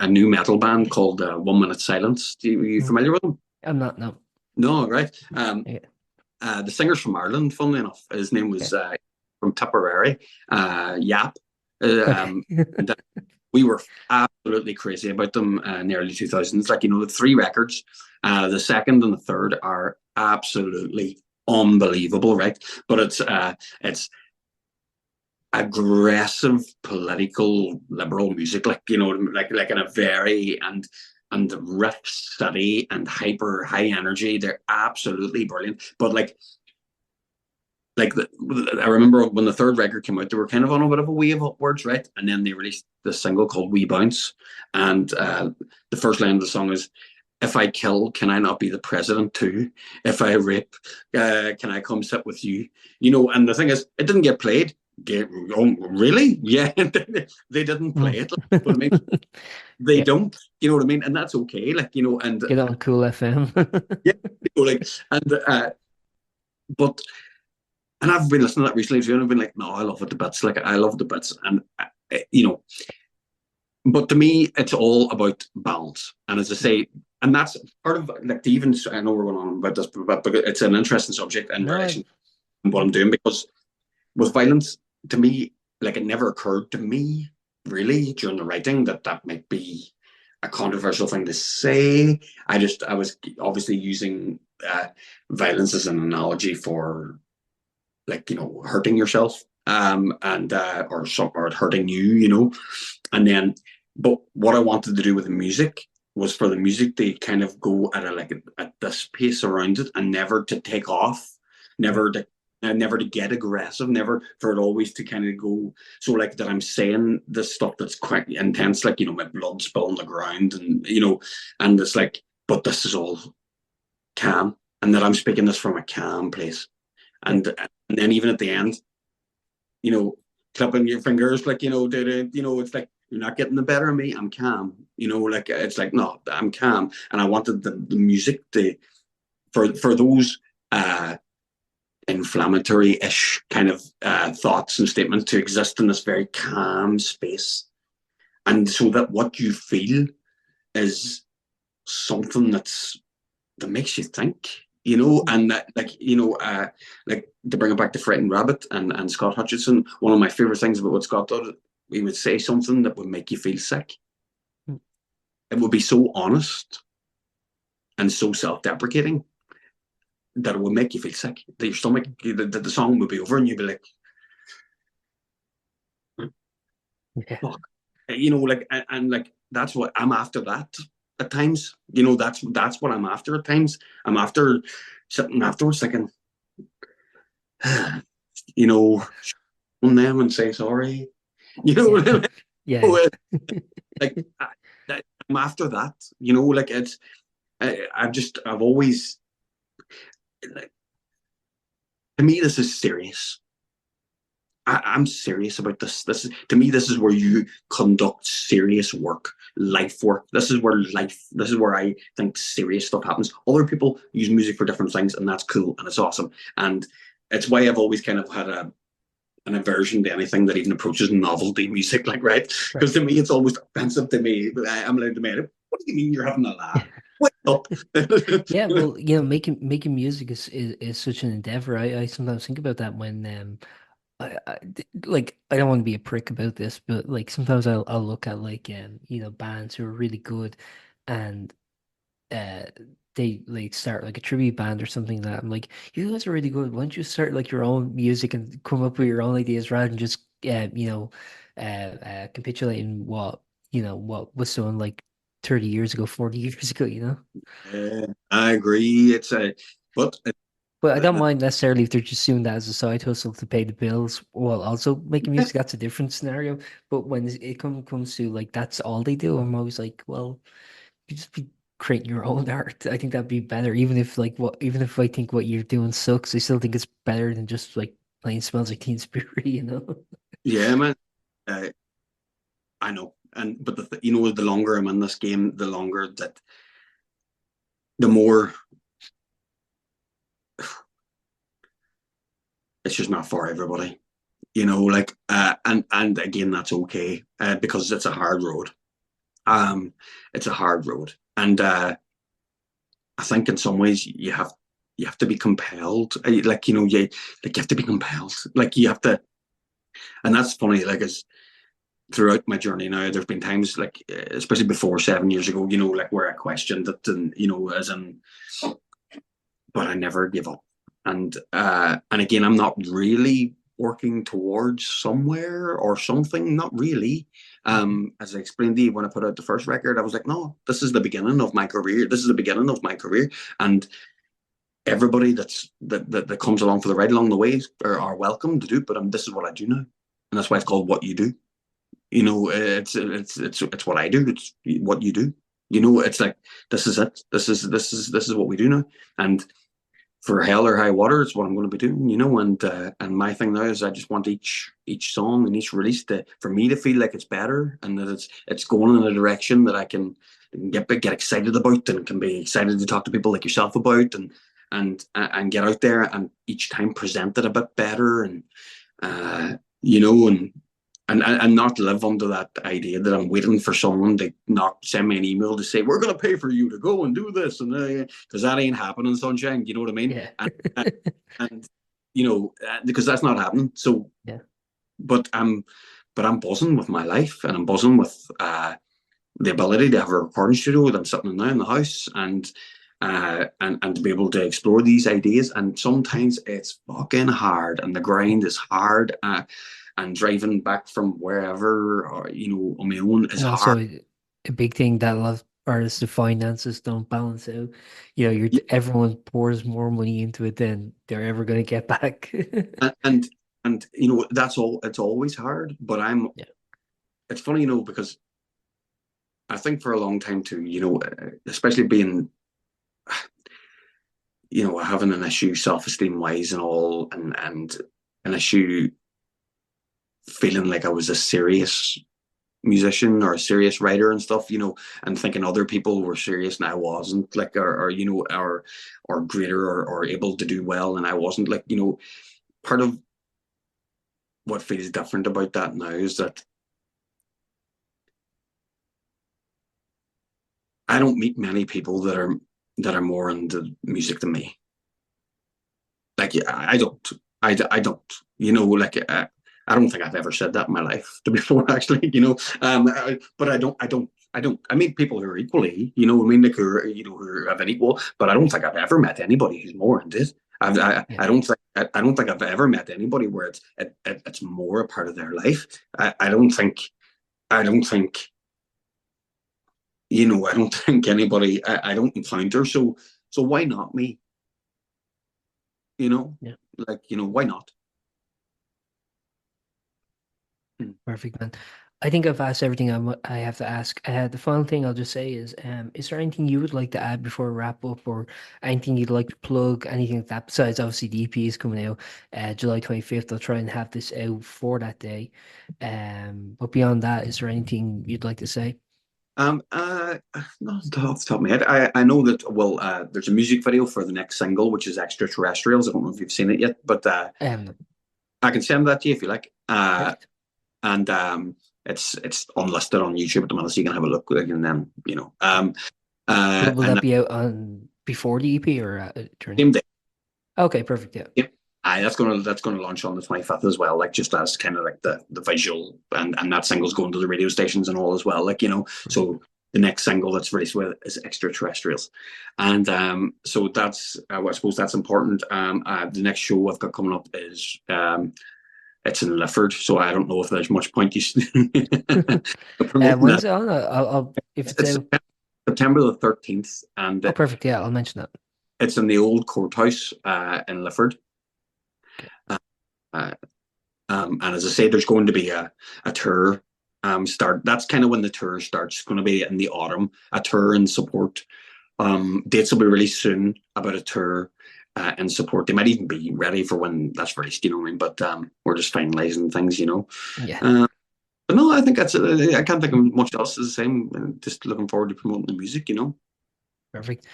new metal band called 1 Minute Silence. Are you Mm. familiar with them? I'm not, no. No, right. Yeah, The singer's from Ireland, funnily enough. His name yeah. was from Tipperary, Yap. Okay. And we were absolutely crazy about them in the early 2000s. Like, the 3 records, the second and the third are absolutely unbelievable, right? But it's aggressive political liberal music, like like in a very and the riff steady and hyper high energy. They're absolutely brilliant. But I remember when the third record came out, they were kind of on a bit of a wave upwards, right? And then they released this single called "We Bounce," and the first line of the song is, "If I kill, can I not be the president too? If I rape, can I come sit with you?" And the thing is, it didn't get played. Oh, really? Yeah, they didn't play it. But I mean, they Yeah, don't. You know what I mean? And that's okay. Like and get on Cool FM. yeah, and but and I've been listening to that recently too, and I've been like, no, I love it the bits. Like I love the bits, and but to me, it's all about balance. And as I say, and that's part of like even I know we're going on about this, but it's an interesting subject in No, relation to what I'm doing because with violence, to me, like it never occurred to me really during the writing that might be a controversial thing to say. I was obviously using violence as an analogy for like hurting yourself and or hurting you, and then but what I wanted to do with the music was for the music to kind of go at at this pace around it and never to take off, yeah, never to never to get aggressive, never for it always to kind of go so like that I'm saying this stuff that's quite intense, like my blood spill on the ground and it's like, but this is all calm, and that I'm speaking this from a calm place. yeah. And then even at the end, you know, clapping your fingers, like, it's like, you're not getting the better of me. I'm calm. Like, it's like, no, I'm calm. And I wanted the music for those inflammatory-ish kind of thoughts and statements to exist in this very calm space. And so that what you feel is something that makes you think, you know, and that, like, you know, like to bring it back to Frightened Rabbit and Scott Hutchison, one of my favorite things about what Scott does, he would say something that would make you feel sick. It would be so honest and so self-deprecating that it would make you feel sick. That your stomach, that the song would be over, and you'd be like, Yeah. "Fuck," you know, like, and like that's what I'm after. That at times, you know, that's what I'm after. At times, I'm after sitting afterwards thinking, you know, on them and say sorry. You know, Yeah. Yeah. like I'm after that. You know, like it's I've always, like, to me this is serious. I'm serious about this. This is, to me, this is where you conduct serious work, life work. This is where life. This is where I think serious stuff happens. Other people use music for different things, and that's cool and it's awesome. And it's why I've always kind of had an aversion to anything that even approaches novelty music. Like, right? Right. Because to me, it's almost offensive to me. I'm allowed to make it. What do you mean you're having a laugh? Wake up! Yeah, well, making music is such an endeavor. I sometimes think about that when like I don't want to be a prick about this, but like sometimes I'll look at like bands who are really good, and uh they like start like a tribute band or something like that I'm like, you guys are really good. Why don't you start like your own music and come up with your own ideas rather than just capitulating what was done like 30 years ago, 40 years ago, you know? I agree. It's a but But I don't mind necessarily if they're just doing that as a side hustle to pay the bills while also making music. That's a different scenario. But when it comes to like that's all they do, I'm always like, well, you just be creating your own art. I think that'd be better. Even if I think what you're doing sucks, I still think it's better than just like playing Smells Like Teen Spirit, you know? yeah, man. Uh, I know, and but you know, the longer I'm in this game, the longer that the more it's just not for everybody. You know, like and again, that's okay because it's a hard road. Um, it's a hard road, and I think in some ways you have to be compelled. Like, you know, you have to be compelled. Like you have to, and that's funny. Like, as throughout my journey now, there's been times like, especially before 7 years ago, you know, like where I questioned it, and you know, as in, but I never give up. And again, I'm not really working towards somewhere or something, not really. Mhm. As I explained to you when I put out the first record, I was like, no, this is the beginning of my career. This is the beginning of my career, and everybody that comes along for the ride along the way are welcome to do. But this is what I do now, and that's why it's called What You Do. You know, it's what I do. It's what you do. You know, it's like, this is it. This is what we do now, and for hell or high water, it's what I'm going to be doing, you know. And my thing now is I just want each song and each release to, for me to feel like it's better and that it's going in a direction that I can get excited about and can be excited to talk to people like yourself about, and get out there and each time present it a bit better, and you know, and not live under that idea that I'm waiting for someone to not send me an email to say we're going to pay for you to go and do this, and because that ain't happening, sunshine. You know what I mean? Yeah. And you know, because that's not happening. So, Yeah. but I'm buzzing with my life, and I'm buzzing with the ability to have a recording studio that I'm sitting in now in the house, and to be able to explore these ideas. And sometimes it's fucking hard, and the grind is hard. And driving back from wherever, or you know, on my own is And hard. also a big thing that a lot of artists, the finances don't balance out. Yeah, Everyone pours more money into it than they're ever going to get back. and you know, that's all. It's always hard, but I'm. Yeah. It's funny, you know, because I think for a long time too, you know, especially being, you know, having an issue self-esteem wise and all, and an issue feeling like I was a serious musician or a serious writer and stuff, you know, and thinking other people were serious and I wasn't, like, or you know, or greater, or able to do well and I wasn't, like, you know, part of what feels different about that now is that I don't meet many people that are more into music than me. Like, yeah, I don't. I don't. Like, I don't think I've ever said that in my life to be fair, actually. But I don't. I meet people who are equally. I mean, like, who have an equal. But I don't think I've ever met anybody who's more into it. Yeah, I don't think I've ever met anybody where it's more a part of their life. I don't think. I don't think. I don't think anybody. I don't encounter. So why not me? You know, yeah. like, why not? Perfect, man. I think I've asked everything I have to ask. The final thing I'll just say is there anything you would like to add before we wrap up, or anything you'd like to plug, anything like that? Besides, obviously, the EP is coming out July 25th. I'll try and have this out for that day. But beyond that, is there anything you'd like to say? Not off the top of my head. I know that, well, there's a music video for the next single, which is Extraterrestrials. I don't know if you've seen it yet, but I can send that to you if you like. Perfect. And it's unlisted on YouTube at the moment, so you can have a look, and then Will and that be out on before the EP or during? same day. Okay, perfect. Yeah. Yep. That's gonna launch on the 25th as well, like, just as kind of like the visual, and that single's going to the radio stations and all as well, like, Brilliant. so the next single that's released with is Extraterrestrials. And so that's, I suppose that's important. The next show I've got coming up is, it's in Lifford, so I don't know if there's much point you promoting that. When's it on? If it's It's out. September the 13th, and Oh, perfect. Yeah, I'll mention that. it's in the old courthouse in Lifford. Okay. Uh, and as I say, there's going to be a tour start. That's kind of when the tour starts. It's going to be in the autumn, a tour in support. Dates will be released soon about a tour in support. They might even be ready for when that's released, what I mean? But we're just finalising things. Yeah, But no, I think that's it. I can't think of much else is the same. Just looking forward to promoting the music. perfect.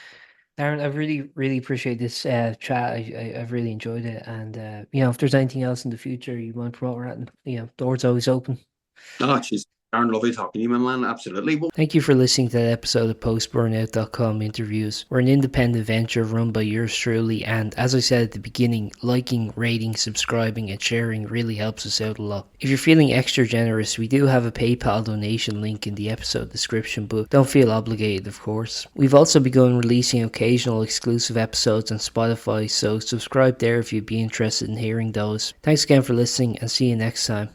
Darren, I've really, really appreciate this chat. I've really enjoyed it. And, if there's anything else in the future you want to promote, Ratton, door's always open. Oh, she's darn lovely talking to you, my man. Absolutely. Well, Thank you for listening to that episode of Post-Burnout.com interviews. We're an independent venture run by yours truly, and as I said at the beginning, liking, rating, subscribing, and sharing really helps us out a lot. If you're feeling extra generous, we do have a PayPal donation link in the episode description, but don't feel obligated, of course. We've also begun releasing occasional exclusive episodes on Spotify, so subscribe there if you'd be interested in hearing those. Thanks again for listening, and see you next time.